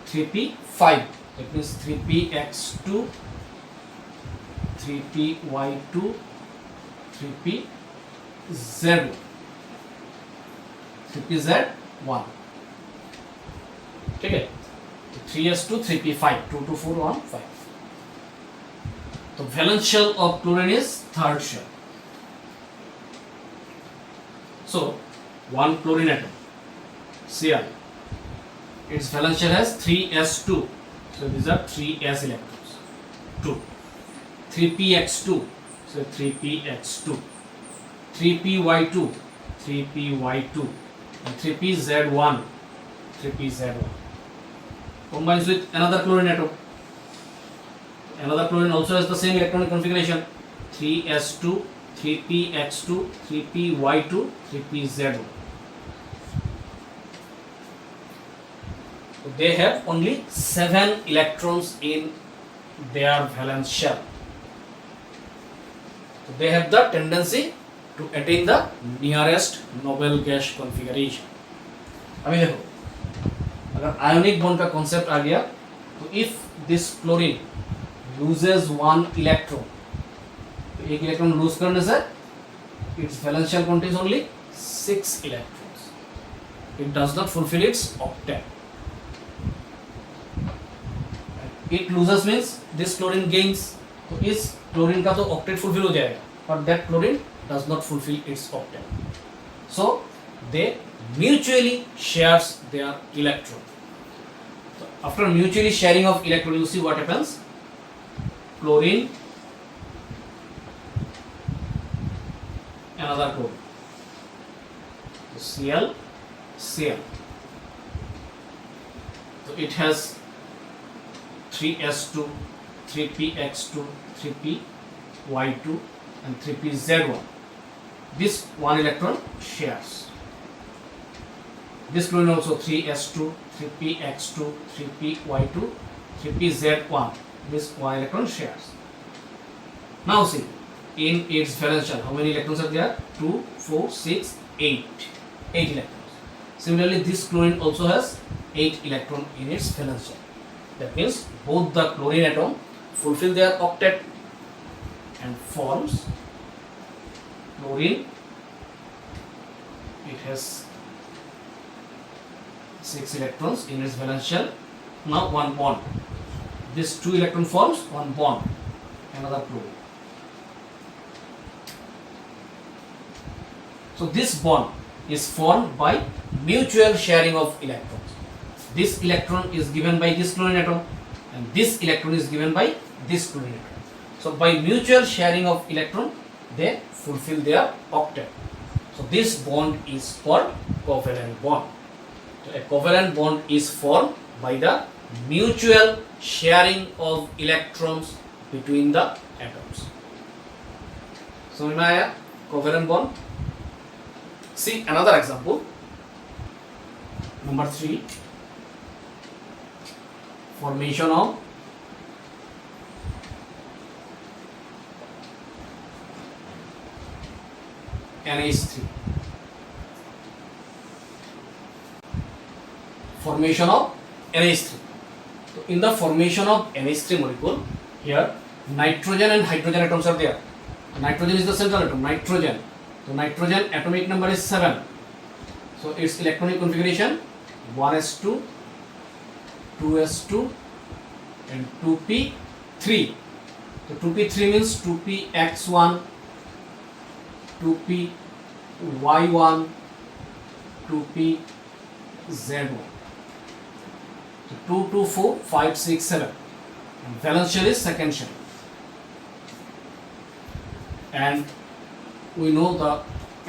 3p5. That means 3px2, 3py2, 3pz1, 3pz1. ठीक है, तो 3s2, 3p5, 2 2 4 1 5. The valence shell of chlorine is third shell. So one chlorine atom, Cl, its valence shell has 3s2. So these are 3s electrons. 2. 3px2. So 3px2. 3py2. 3py2 and 3pz1, 3pz1 combines with another chlorine atom. Another chlorine also has the same electronic configuration, 3s2, 3px2, 3py2, 3pz1. So they have only 7 electrons in their valence shell. So they have the tendency to attain the nearest noble gas configuration. अभी देखो, अगर ionic bond का concept आ गया तो if this chlorine loses one electron, तो एक electron lose करने से its valence shell contains only 6 electrons. It does not fulfill its octet. It loses means this chlorine gains. तो इस क्लोरीन का तो ऑक्टेट फुलफिल हो जाएगा, but that chlorine does not fulfill its octet. So they mutually shares their electron. So after mutually sharing of electron, you see what happens. Chlorine, another chlorine, so Cl, Cl. So it has 3s2, 3px2, 3py2 and 3pz1. This one electron shares. This chlorine also 3s2, 3px2, 3py2, 3pz1. This one electron shares. Now see, in its valence shell, how many electrons are there? 2, 4, 6, 8. 8 electrons. Similarly, this chlorine also has 8 electrons in its valence shell. That means both the chlorine atom fulfill their octet and forms chlorine. It has 6 electrons in its valence shell. Now one bond. This 2 electron forms one bond, another chlorine. So this bond is formed by mutual sharing of electrons. This electron is given by this chlorine atom and this electron is given by this chlorine atom. So by mutual sharing of electron, they fulfill their octet. So this bond is called covalent bond. So a covalent bond is formed by the mutual sharing of electrons between the atoms. समझ में आया covalent bond? See another example. Number 3. Formation of NH3. Formation of NH3. So in the formation of NH3 molecule, here nitrogen and hydrogen atoms are there. Nitrogen is the central atom. Nitrogen. So nitrogen atomic number is 7. So its electronic configuration 1s2, 2s2 and 2p3. So 2p3 means 2px1, 2py1, 2pz1. So 2, 2, 4, 5, 6, 7. And valence shell is second shell. And we know the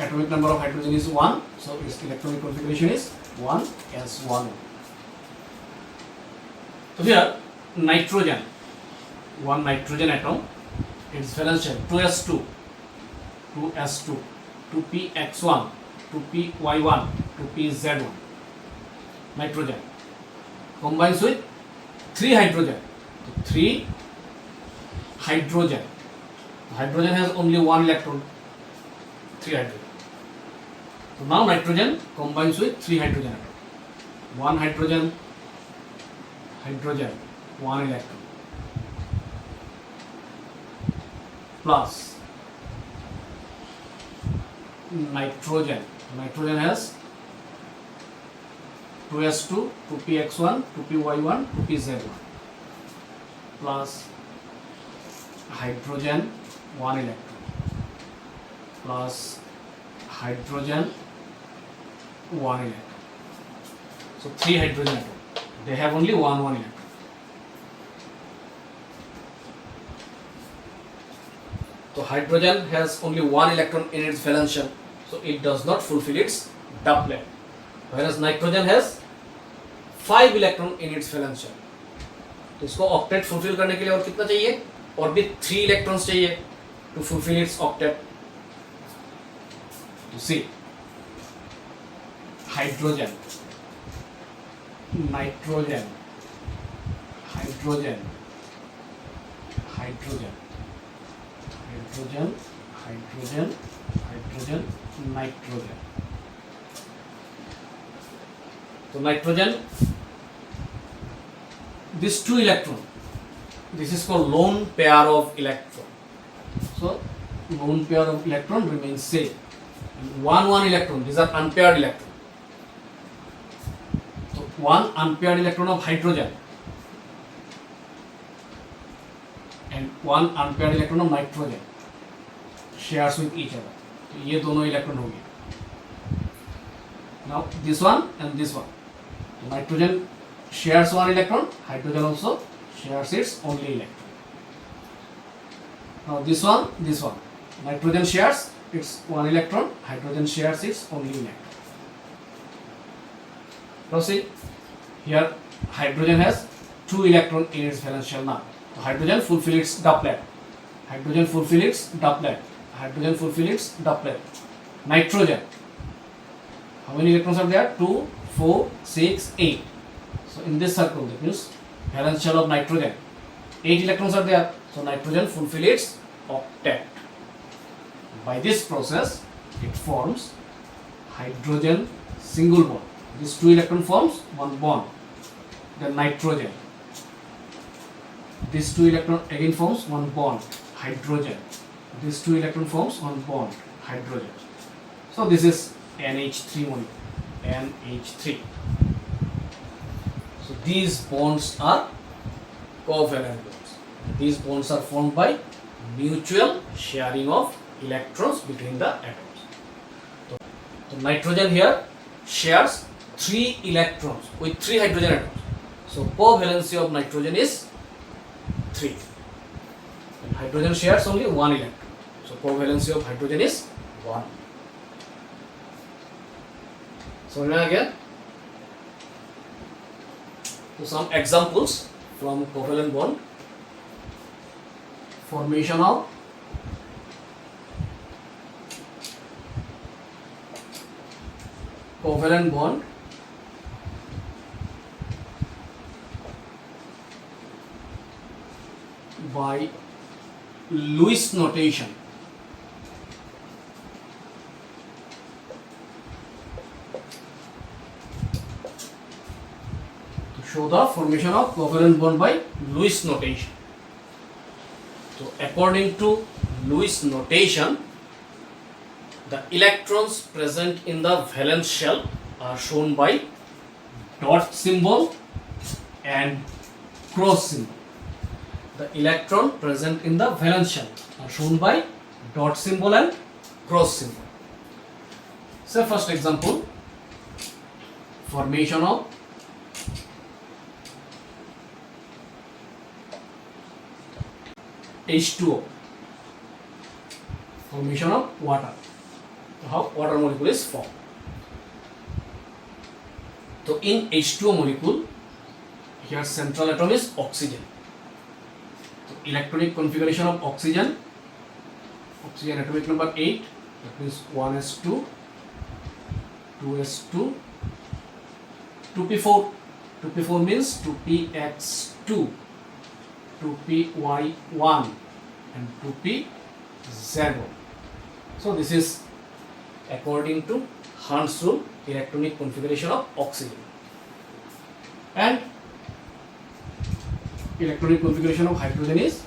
atomic number of hydrogen is 1. So its electronic configuration is 1s1. So here nitrogen, one nitrogen atom, its valence shell 2s2, 2s2, 2px1, 2py1, 2pz1. Nitrogen combines with 3 hydrogen. So 3 hydrogen. Hydrogen has only 1 electron. 3 hydrogen. So now nitrogen combines with 3 hydrogen atom. 1 hydrogen, 1 electron, plus nitrogen. Nitrogen has 2s2, 2px1, 2py1, 2pz1, plus hydrogen 1 electron, plus hydrogen 1 electron. So 3 hydrogen atom. They have only 1 electron. So hydrogen has only 1 electron in its valence shell. so it does not fulfill its doublet. Whereas nitrogen has 5 electron in its valence shell. तो इसको octet fulfil करने के लिए और कितना चाहिए, और भी 3 इलेक्ट्रॉन्स चाहिए टू फुलफिल इट्स ऑक्टेट. तो see hydrogen, nitrogen, hydrogen, hydrogen, hydrogen, hydrogen, hydrogen, nitrogen. तो nitrogen, this 2 electron, this is called lone pair of electron. So lone pair of electron remains same. 1 electron, these are unpaired electron. So 1 unpaired electron of hydrogen and 1 unpaired electron of nitrogen shares with each other. तो ये दोनों electron हो गए. Now this one and this one. Nitrogen shares 1 electron, hydrogen also shares its only electron. Now this one, nitrogen shares its 1 electron, hydrogen shares its only electron. Now see, here hydrogen has 2 electron in its valence shell now. So hydrogen fulfill its doublet. Hydrogen fulfill its doublet. Hydrogen fulfill its doublet. Nitrogen, how many electrons are there? 2, 4, 6, 8. So in this circle, that means valence shell of nitrogen, 8 electrons are there. So nitrogen fulfill its octet. By this process, it forms hydrogen single bond. This 2 electron forms 1 bond. Then nitrogen. This 2 electron again forms 1 bond. Hydrogen. This 2 electron forms 1 bond. Hydrogen. So this is NH3 molecule. NH3. So these bonds are covalent bonds. These bonds are formed by mutual sharing of electrons between the atoms. So nitrogen here shares 3 electrons with 3 hydrogen atoms. So covalency of nitrogen is 3. And hydrogen shares only 1 electron. So covalency of hydrogen is 1. So now again, so some examples from covalent bond. Formation of covalent bond by Lewis notation. Show the formation of covalent bond by Lewis notation. So according to Lewis notation, the electrons present in the valence shell are shown by dot symbol and cross symbol. The electron present in the valence shell are shown by dot symbol and cross symbol. So first example, formation of H2O, formation of water. So how water molecule is formed. So in H2O molecule, here central atom is oxygen. So electronic configuration of oxygen, oxygen atomic number 8, that means 1s2, 2s2, 2p4. 2p4 means 2px2, 2py1 and 2pz1. So this is according to Hund's rule, electronic configuration of oxygen. And electronic configuration of hydrogen is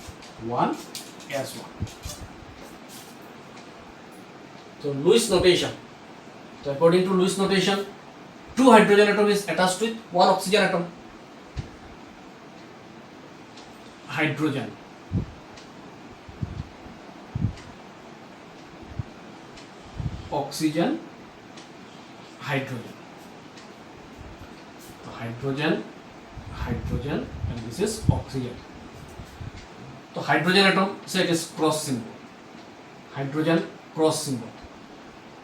1s1. So Lewis notation. So according to Lewis notation, 2 hydrogen atom is attached with 1 oxygen atom. Hydrogen, oxygen, hydrogen. So hydrogen, hydrogen, and this is oxygen. So hydrogen atom, say it is cross symbol. Hydrogen cross symbol.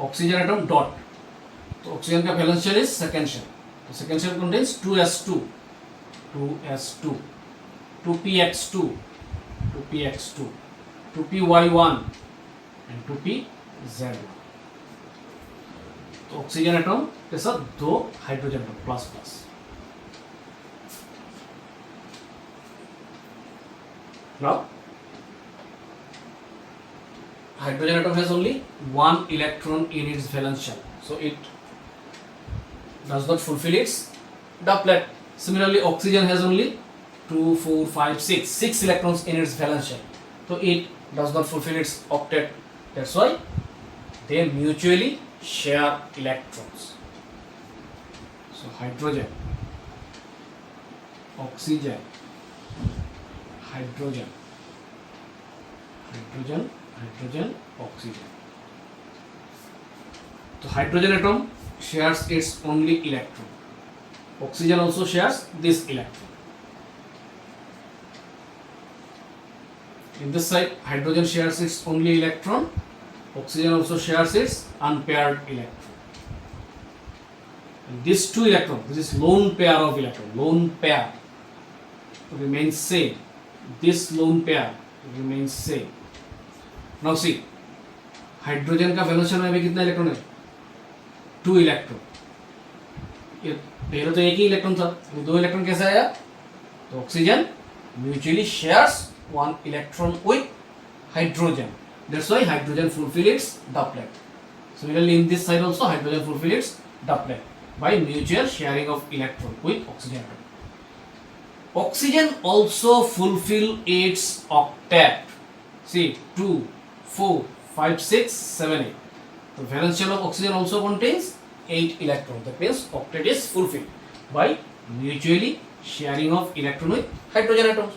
Oxygen atom dot, तो oxygen का valence shell is second shell, तो second shell contains 2s2, 2s2, 2px2, 2px2, 2py1 and 2pz1। तो oxygen atom के साथ दो hydrogen atom plus plus. Now hydrogen atom has only one electron in its valence shell, so it does not fulfill its doublet. Similarly, oxygen has only 2, 4, 5, 6 electrons in its valence shell, so it does not fulfill its octet. That's why they mutually share electrons. So hydrogen, oxygen, hydrogen, hydrogen, hydrogen, oxygen. So hydrogen atom shares its only electron. Oxygen also shares this electron. In this side, hydrogen shares its only electron. Oxygen also shares its unpaired electron. And these two electrons, this is lone pair of electron, lone pair remains same. This lone pair remains same. Now see, hydrogen का valence shell में अभी कितना electron है? 2 electron. ये पहले तो एक ही electron था, ये 2 इलेक्ट्रॉन कैसे आया? तो oxygen mutually shares 1 electron with hydrogen, that's why hydrogen fulfill its doublet. Similarly, in this side also hydrogen fulfill its doublet by mutual sharing of electron with oxygen atom. Oxygen also fulfill its octet. See, 2, 4, 5, 6, 7, 8. The valence shell of oxygen also contains 8 electrons. That means octet is fulfilled by mutually sharing of electron with hydrogen atoms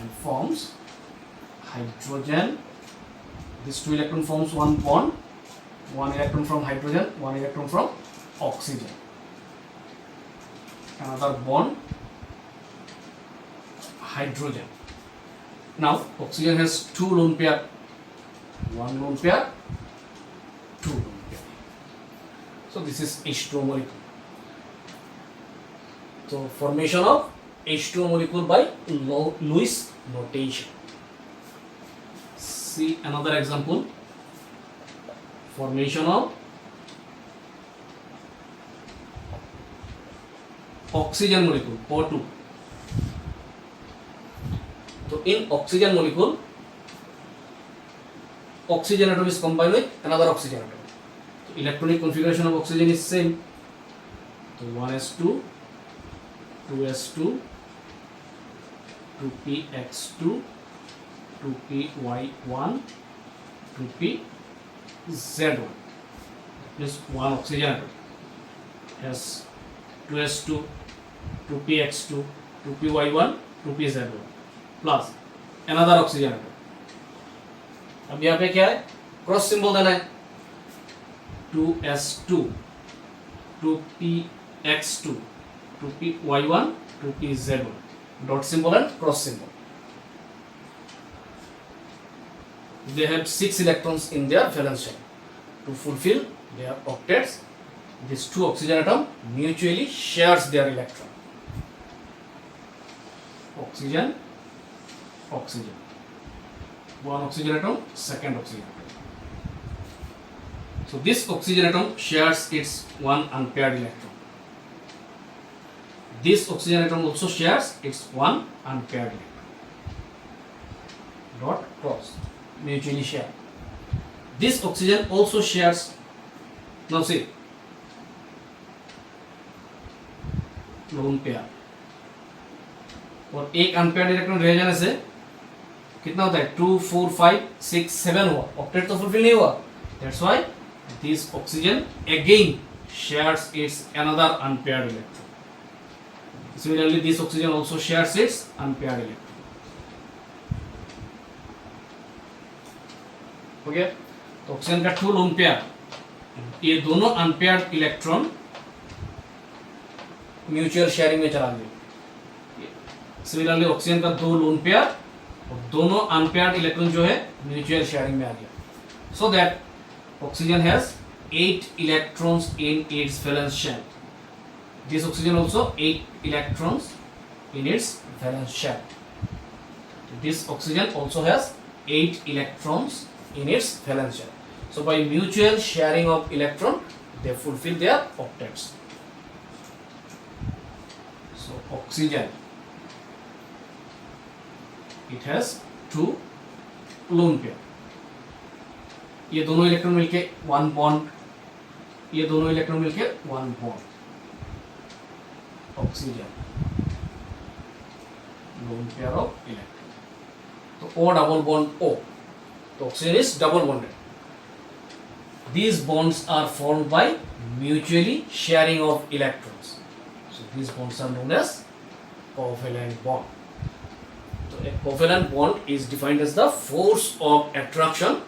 and forms hydrogen. This 2 electron forms one bond, 1 electron from hydrogen, 1 electron from oxygen. Another bond, hydrogen. Now oxygen has 2 lone pair, 1 lone pair, 2 lone pair. So this is H2O molecule. So formation of H2O molecule by Lewis notation. See another example, formation of oxygen molecule O2. So in oxygen molecule, oxygen atom is combined with another oxygen atom. So electronic configuration of oxygen is same. So 1s2, 2s2, 2px2, 2py1, 2pz1. This one oxygen atom has 2s2, 2px2, 2py1, 2pz1 plus another oxygen atom. अब यहाँ पे क्या है? Cross symbol देना है, 2s2, 2px2, 2py1, 2pz1, dot symbol and cross symbol. They have 6 electrons in their valence shell. To fulfill their octets, these 2 oxygen atom mutually shares their electron. Oxygen, oxygen. One oxygen atom, second oxygen atom. So this oxygen atom shares its 1 unpaired electron. This oxygen atom also shares its 1 unpaired electron. Dot cross, mutually share. This oxygen also shares. Now see, lone pair. और एक unpaired electron रह जाने से कितना होता है? 2, 4, 5, 6, 7 हुआ, octet तो फुलफिल नहीं हुआ. That's why this oxygen again shares its another unpaired electron. Similarly, this oxygen also shares its unpaired electron. Okay, तो ऑक्सीजन का 2 लोन पेयर, ये दोनों अनपेयर्ड इलेक्ट्रॉन म्यूचुअल शेयरिंग में चला गया. सिमिलरली ऑक्सीजन का 2 लोन पेयर और दोनों अनपेयर्ड इलेक्ट्रॉन जो है म्यूचुअल शेयरिंग में आ गया. So that oxygen has 8 electrons in its valence shell. This oxygen also 8 electrons in its valence shell. This oxygen also has 8 electrons in its valence shell. So by mutual sharing of electron, they fulfill their octets. So oxygen, it has 2 lone pair. ये दोनों electron मिलके 1 bond, ये दोनों electron मिलके 1 bond. Oxygen lone pair of electron. तो O double bond O. तो oxygen is double bonded. These bonds are formed by mutually sharing of electrons. So these bonds are known as covalent bond. So a covalent bond is defined as the force of attraction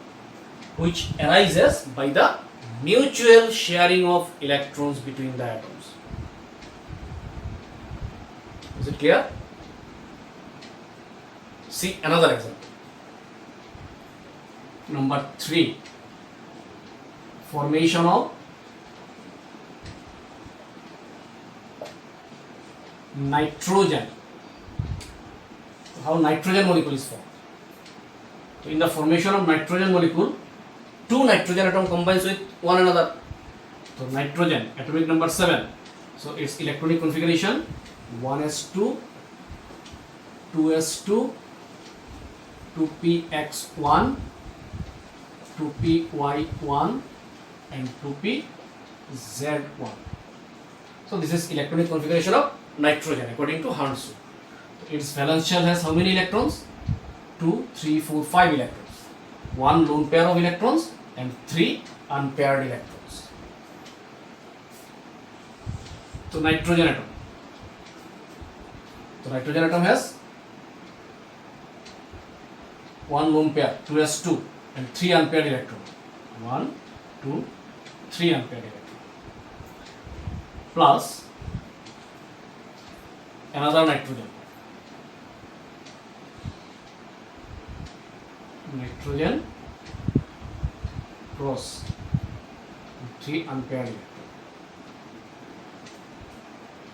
which arises by the mutual sharing of electrons between the atoms. Is it clear? See another example. Number 3. Formation of nitrogen. How nitrogen molecule is formed? So in the formation of nitrogen molecule, 2 nitrogen atom combines with one another. So nitrogen, atomic number 7. So its electronic configuration 1s2, 2s2, 2px1, 2py1 and 2pz1. So this is electronic configuration of nitrogen according to Hounsou. Its valence shell has how many electrons? 2, 3, 4, 5 electrons. 1 lone pair of electrons and 3 unpaired electrons. So nitrogen atom. So nitrogen atom has 1 lone pair 2s2 and 3 unpaired electrons. 1, 2, 3 unpaired electrons. Plus another nitrogen. Nitrogen cross 3 unpaired electrons.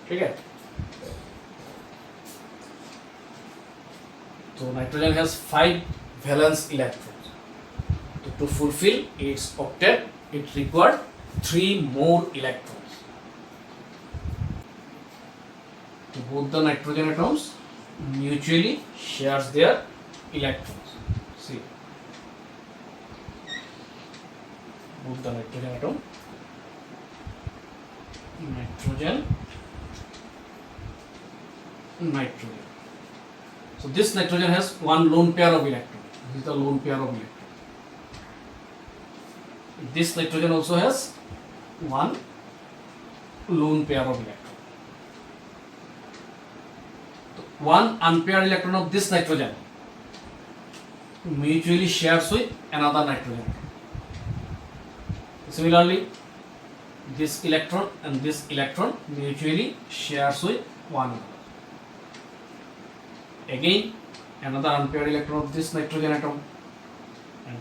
ठीक है. So nitrogen has 5 valence electrons. To fulfill its octet, it required 3 more electrons. So both the nitrogen atoms mutually shares their electrons. See, both the nitrogen atom, nitrogen. So this nitrogen has 1 lone pair of electrons. This is the lone pair of electrons. This nitrogen also has 1 lone pair of electrons. So 1 unpaired electron of this nitrogen mutually shares with another nitrogen. Similarly, this electron and this electron mutually shares with one another. Again, another unpaired electron of this nitrogen atom and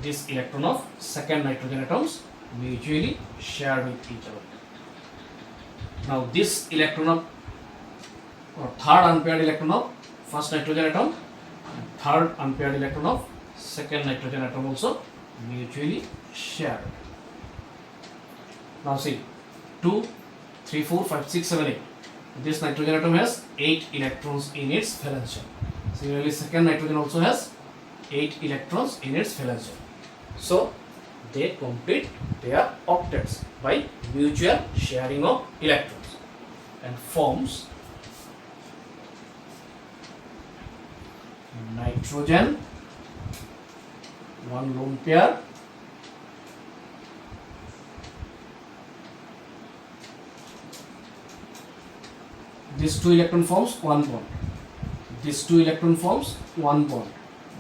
this electron of second nitrogen atoms mutually share with each other. Now this electron of or third unpaired electron of first nitrogen atom and third unpaired electron of second nitrogen atom also mutually shared. Now see, 2, 3, 4, 5, 6, 7, 8. This nitrogen atom has 8 electrons in its valence shell. Similarly, second nitrogen also has 8 electrons in its valence shell. So they complete their octets by mutual sharing of electrons and forms nitrogen, one lone pair, this 2 electron forms 1 bond, this 2 electron forms 1 bond,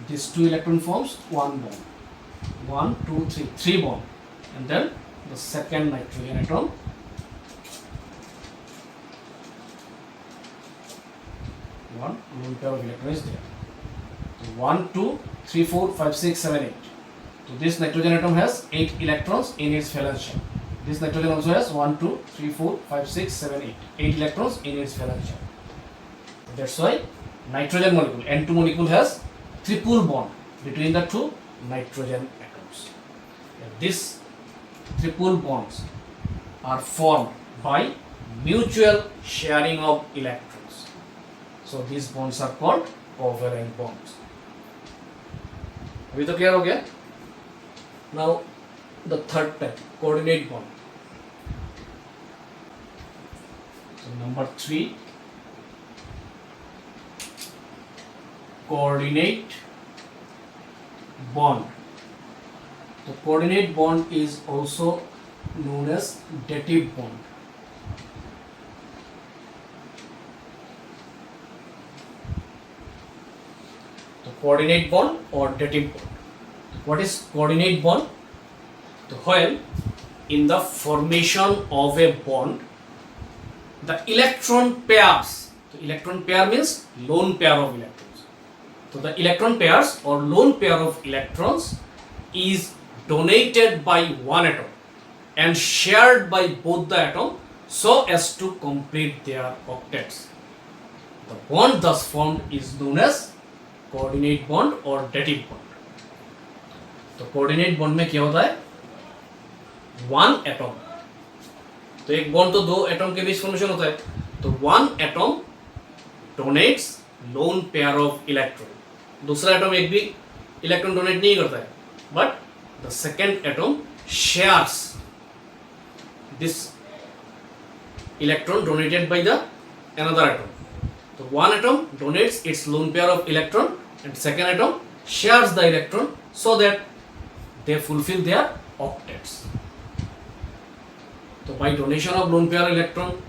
this 2 electron forms 1 bond, 1, 2, 3, 3 bond, and then the second nitrogen atom, one lone pair of electrons is there. So 1, 2, 3, 4, 5, 6, 7, 8. So this nitrogen atom has 8 electrons in its valence shell. This nitrogen also has 1, 2, 3, 4, 5, 6, 7, 8. 8 electrons in its valence shell. That's why nitrogen molecule, N2 molecule has triple bond between the two nitrogen atoms. And these triple bonds are formed by mutual sharing of electrons. So these bonds are called covalent bonds. अभी तो clear हो गया? Now the third type, coordinate bond. So number 3, coordinate bond. The coordinate bond is also known as dative bond. The coordinate bond or dative bond. What is coordinate bond? So when in the formation of a bond, the electron pairs. So electron pair means lone pair of electrons. So the electron pairs or lone pair of electrons is donated by one atom and shared by both the atom so as to complete their octets. The bond thus formed is known as coordinate bond or dative bond. तो coordinate bond में क्या होता है? One atom, तो एक bond तो दो atom के बीच फॉर्मेशन होता है, तो one atom donates lone pair of electron. दूसरा एटम एक भी इलेक्ट्रॉन डोनेट नहीं करता है, but the second atom shares this electron donated by the another atom. So one atom donates its lone pair of electron and second atom shares the electron so that they fulfill their octets. So by donation of lone pair electron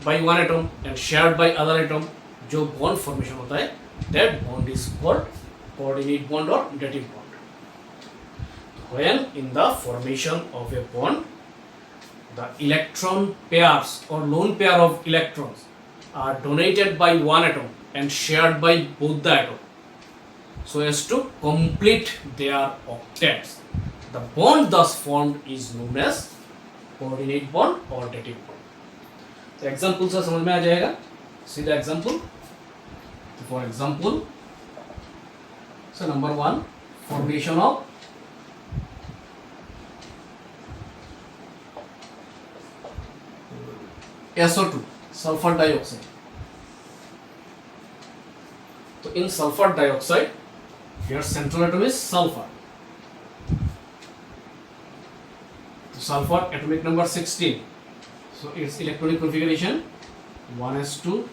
by one atom and shared by other atom, जो bond formation होता है, that bond is called coordinate bond or dative bond. When in the formation of a bond, the electron pairs or lone pair of electrons are donated by one atom and shared by both the atom so as to complete their octets. The bond thus formed is known as coordinate bond or dative bond. तो example से समझ में आ जाएगा. सीधा example. For example, so number 1, formation of SO2, sulfur dioxide. So in sulfur dioxide, your central atom is sulfur. So sulfur atomic number 16. So its electronic configuration 1s2,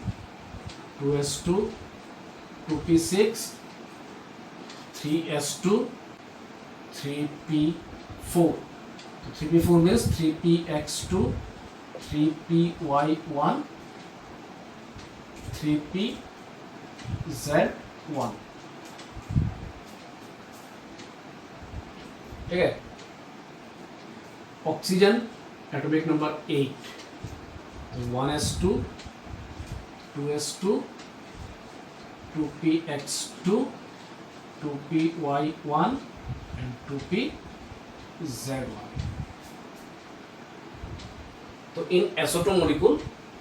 2s2, 2p6, 3s2, 3p4. So 3p4 means 3px2, 3py1, 3pz1. ठीक है. Oxygen atomic number 8, 1s2, 2s2, 2px2, 2py1 and 2pz1. So in SO2 molecule,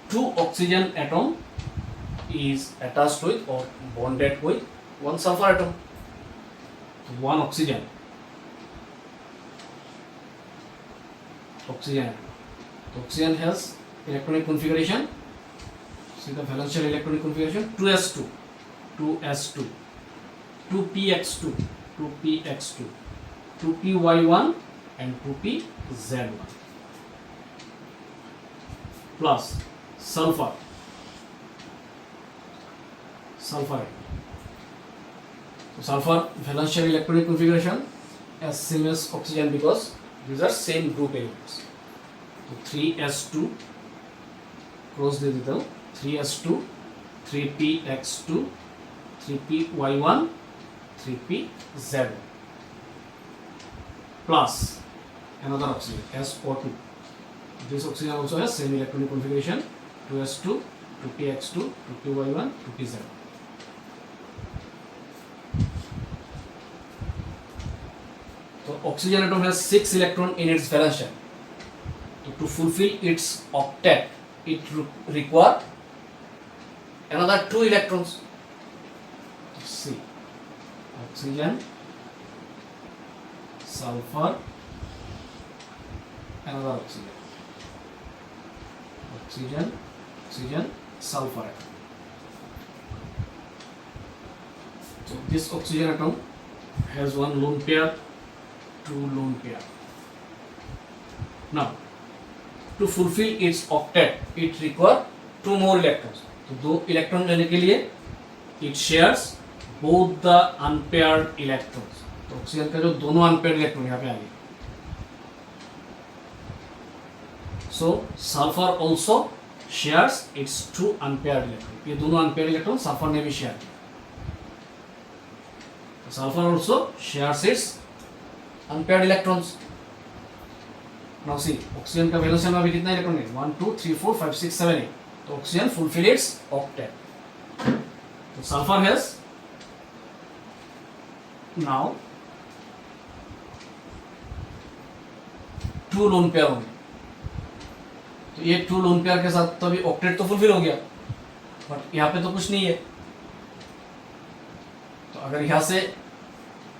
2 oxygen atom is attached with or bonded with one sulfur atom. So one oxygen atom. So oxygen has electronic configuration. See the valence shell electronic configuration: 2s2, 2s2, 2px2, 2px2, 2py1 and 2pz1. Plus sulfur. So sulfur valence shell electronic configuration as same as oxygen because these are same group elements. So 3s2 cross दे देता हूँ, 3s2, 3px2, 3py1, 3pz1 plus another oxygen SO2. This oxygen also has same electronic configuration: 2s2, 2px2, 2py1, 2pz1. तो oxygen atom has 6 electron in its valence shell. So to fulfill its octet, it require another 2 electrons. See, oxygen, sulfur, another oxygen, oxygen, oxygen, sulfur atom. So this oxygen atom has one lone pair, 2 lone pair. Now, to fulfill its octet, it require 2 more electrons. तो 2 electron लेने के लिए it shares both the unpaired electrons. तो oxygen का जो दोनों unpaired electron यहाँ पे आ गए. So sulfur also shares its 2 unpaired electrons. ये दोनों unpaired इलेक्ट्रॉन सल्फर ने भी शेयर किया. Sulfur also shares its unpaired electrons. Now see, oxygen का वैलेंस शेल में अभी कितना इलेक्ट्रॉन है? 1 2 3 4 5 6 7 8. तो oxygen fulfill its octet. So sulfur has now 2 lone pair होंगे. तो ये 2 lone pair के साथ तो अभी octet तो fulfill हो गया, बट यहाँ पे तो कुछ नहीं है. तो अगर यहाँ से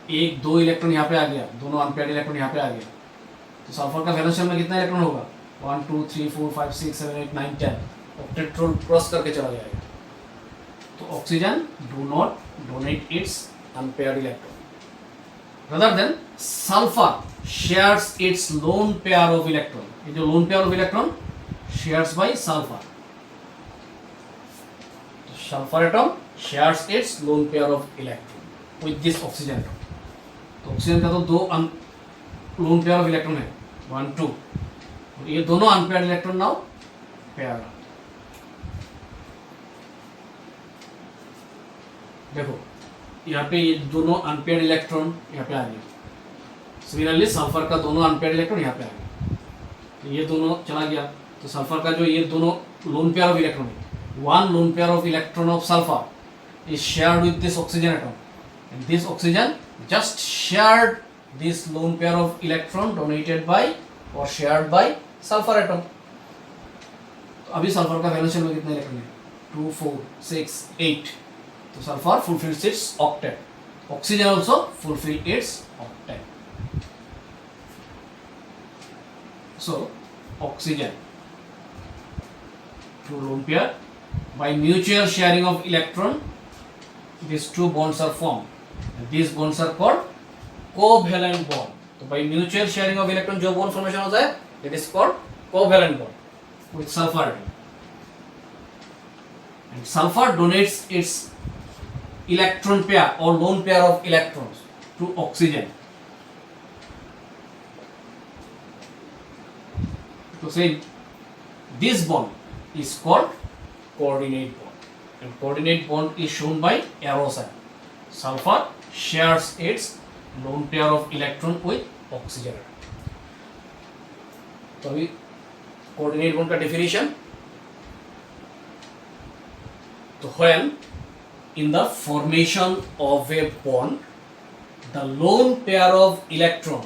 1 2 इलेक्ट्रॉन यहाँ पे आ गया, दोनों अनपेयर्ड इलेक्ट्रॉन यहाँ पे आ गया, तो सल्फर का वैलेंस शेल में कितना इलेक्ट्रॉन होगा? 1 2 3 4 5 6 7 8 9 10. ऑक्टेट क्रॉस करके चला जाएगा. तो oxygen do not donate it's unpaired electron. rather than sulfur shares its lone pair of electron. ये जो lone pair of electron shares by sulfur. तो sulfur atom shares its lone pair of electron with this oxygen atom. तो oxygen का तो 2 lone pair of electron है, 1 2. और ये दोनों unpaired electron now paired. देखो यहाँ पे ये दोनों अनपेयर्ड इलेक्ट्रॉन यहाँ पे आ गए. सिमिलरली सल्फर का दोनों अनपेयर्ड इलेक्ट्रॉन यहाँ पे आ गए. तो ये दोनों चला गया. तो सल्फर का जो ये दोनों लोन पेयर ऑफ इलेक्ट्रॉन है, 1 loan pair of electron of sulphur is shared with this oxygen atom, and this oxygen just shared this loan pair of electron donated bye और शेयर्ड बाय सल्फर एटम. तो अभी sulphur का valence shell में कितने electron है? 2 4 6 8. तो sulfur fulfills its octet. Oxygen also fulfill its octet. So oxygen, 2 lone pair, by mutual sharing of electron, these 2 bonds are formed. And these bonds are called covalent bond. तो by mutual sharing of electron जो bond formation होता है, it is called covalent bond with sulfur atom. And sulfur donates its electron pair or lone pair of electrons to oxygen. So say this bond is called coordinate bond, and coordinate bond is shown by arrow sign. Sulfur shares its lone pair of electron with oxygen. तो अभी coordinate bond का definition. तो when in the formation of a bond, the lone pair of electron,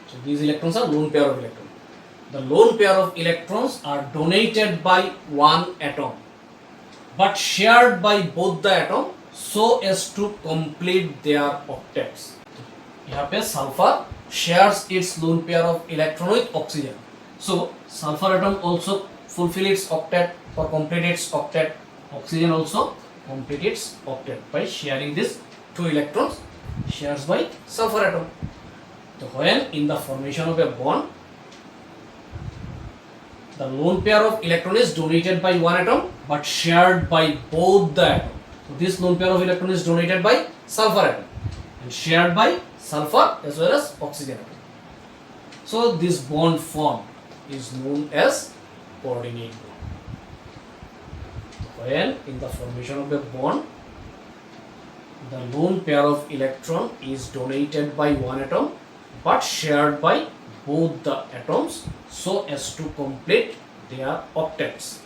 so these electrons are lone pair of electron, the lone pair of electrons are donated by one atom but shared by both the atom so as to complete their octets. यहाँ पे sulfur shares its lone pair of electron with oxygen, so sulfur atom also fulfill its octet or complete its octet. Oxygen also complete its octet by sharing these 2 electrons shares by sulfur atom. So when in the formation of a bond, the lone pair of electron is donated by one atom but shared by both the atom. So this lone pair of electron is donated by sulfur atom and shared by sulfur as well as oxygen atom. So this bond formed is known as coordinate bond. When in the formation of a bond, the lone pair of electron is donated by one atom but shared by both the atoms so as to complete their octets.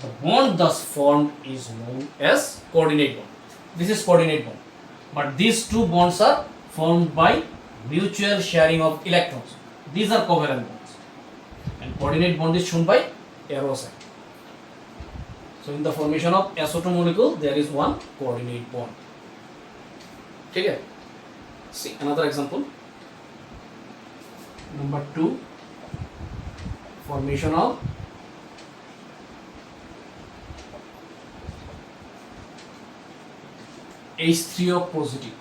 The bond thus formed is known as coordinate bond. This is coordinate bond. But these 2 bonds are formed by mutual sharing of electrons. These are covalent bonds, and coordinate bond is shown by arrow sign. So in the formation of SO2 molecule, there is one coordinate bond. Okay. See another example. Number 2, formation of H3O positive.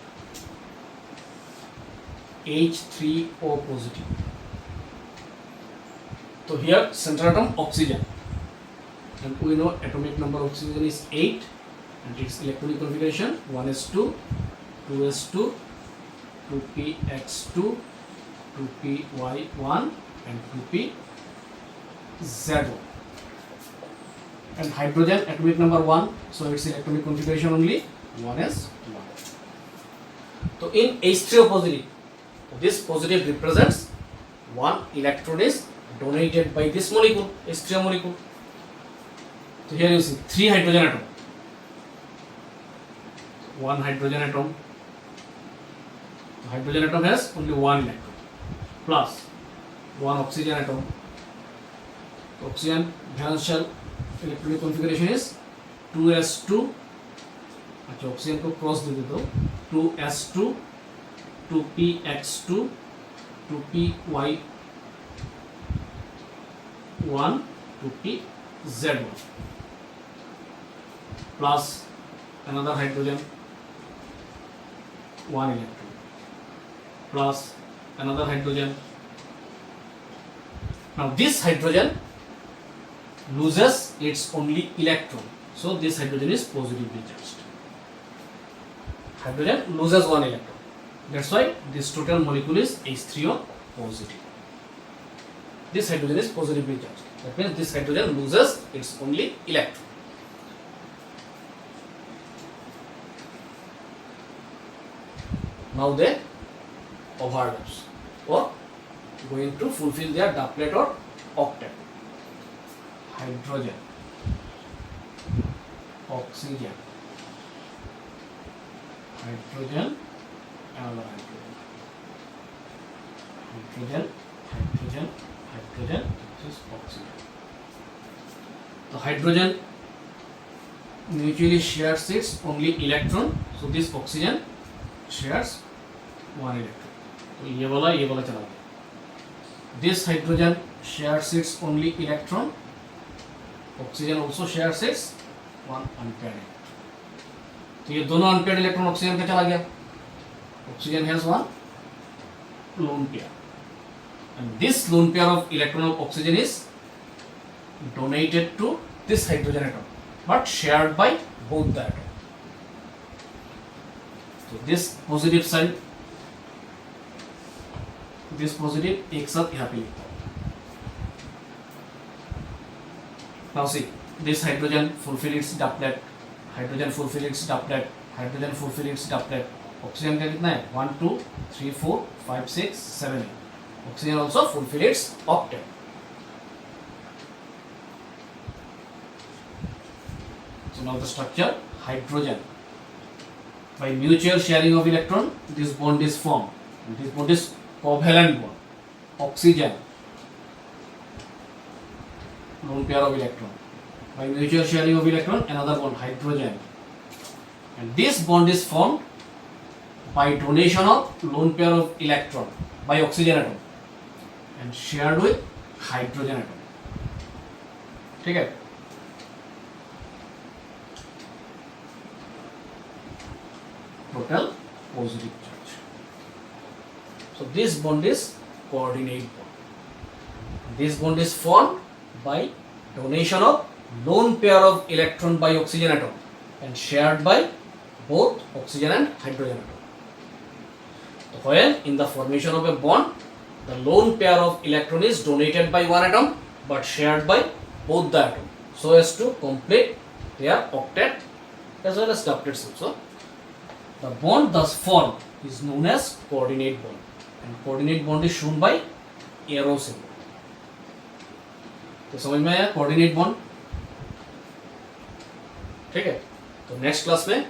H3O positive. So here central atom oxygen, and we know atomic number of oxygen is 8, and its electronic configuration 1s2, 2s2, 2px2, 2py1, and 2pz1. And hydrogen atomic number 1, so its electronic configuration only 1s1. So in H3O positive, this positive represents one electron is donated by this molecule, H3O molecule. So here you see 3 hydrogen atom, 1 hydrogen atom. The hydrogen atom has only 1 electron, plus 1 oxygen atom. Oxygen valence shell electronic configuration is 2s2. अच्छा oxygen को cross दे देता हूँ, 2s2, 2px2, 2py1, 2pz1, plus another hydrogen, 1 electron, plus another hydrogen. Now this hydrogen loses its only electron, so this hydrogen is positively charged. Hydrogen loses 1 electron. That's why this total molecule is H3O positive. This hydrogen is positively charged. That means this hydrogen loses its only electron. Now they overlaps or going to fulfill their doublet or octet. Hydrogen, oxygen, hydrogen, another hydrogen, hydrogen, hydrogen, hydrogen, this is oxygen. The hydrogen mutually shares its only electron, so this oxygen shares 1 electron. तो ये वाला चला गया. This hydrogen shares its only electron. Oxygen also shares its 1 unpaired electron. तो ये दोनों unpaired electron oxygen का चला गया. Oxygen has 1 lone pair, and this lone pair of electron of oxygen is donated to this hydrogen atom, but shared by both the atom. So this positive side, this positive एक साथ यहाँ पे लिखता हूँ. Now see, this hydrogen fulfill its doublet, hydrogen fulfill its doublet, hydrogen fulfill its doublet. Oxygen का कितना है? 1, 2, 3, 4, 5, 6, 7, 8. Oxygen also fulfill its octet. So now the structure, hydrogen. By mutual sharing of electron, this bond is formed. And this bond is covalent bond. Oxygen, lone pair of electron. By mutual sharing of electron, another bond, hydrogen. And this bond is formed by donation of lone pair of electron by oxygen atom and shared with hydrogen atom. ठीक है? Total positive charge. So this bond is coordinate bond. This bond is formed by donation of lone pair of electron by oxygen atom and shared by both oxygen and hydrogen atom. So when in the formation of a bond, the lone pair of electron is donated by one atom but shared by both the atom, so as to complete their octet as well as doublets also. The bond thus formed is known as coordinate bond, and coordinate bond is shown by arrow symbol. तो समझ में आया coordinate bond? ठीक है. तो next class में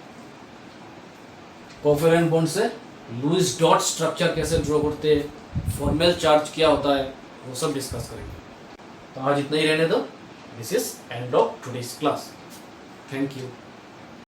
covalent bond से Lewis dot structure कैसे ड्रॉ करते हैं, फॉर्मल चार्ज क्या होता है, वो सब डिस्कस करेंगे। तो आज इतना ही रहने दो। This is end of today's class. Thank you.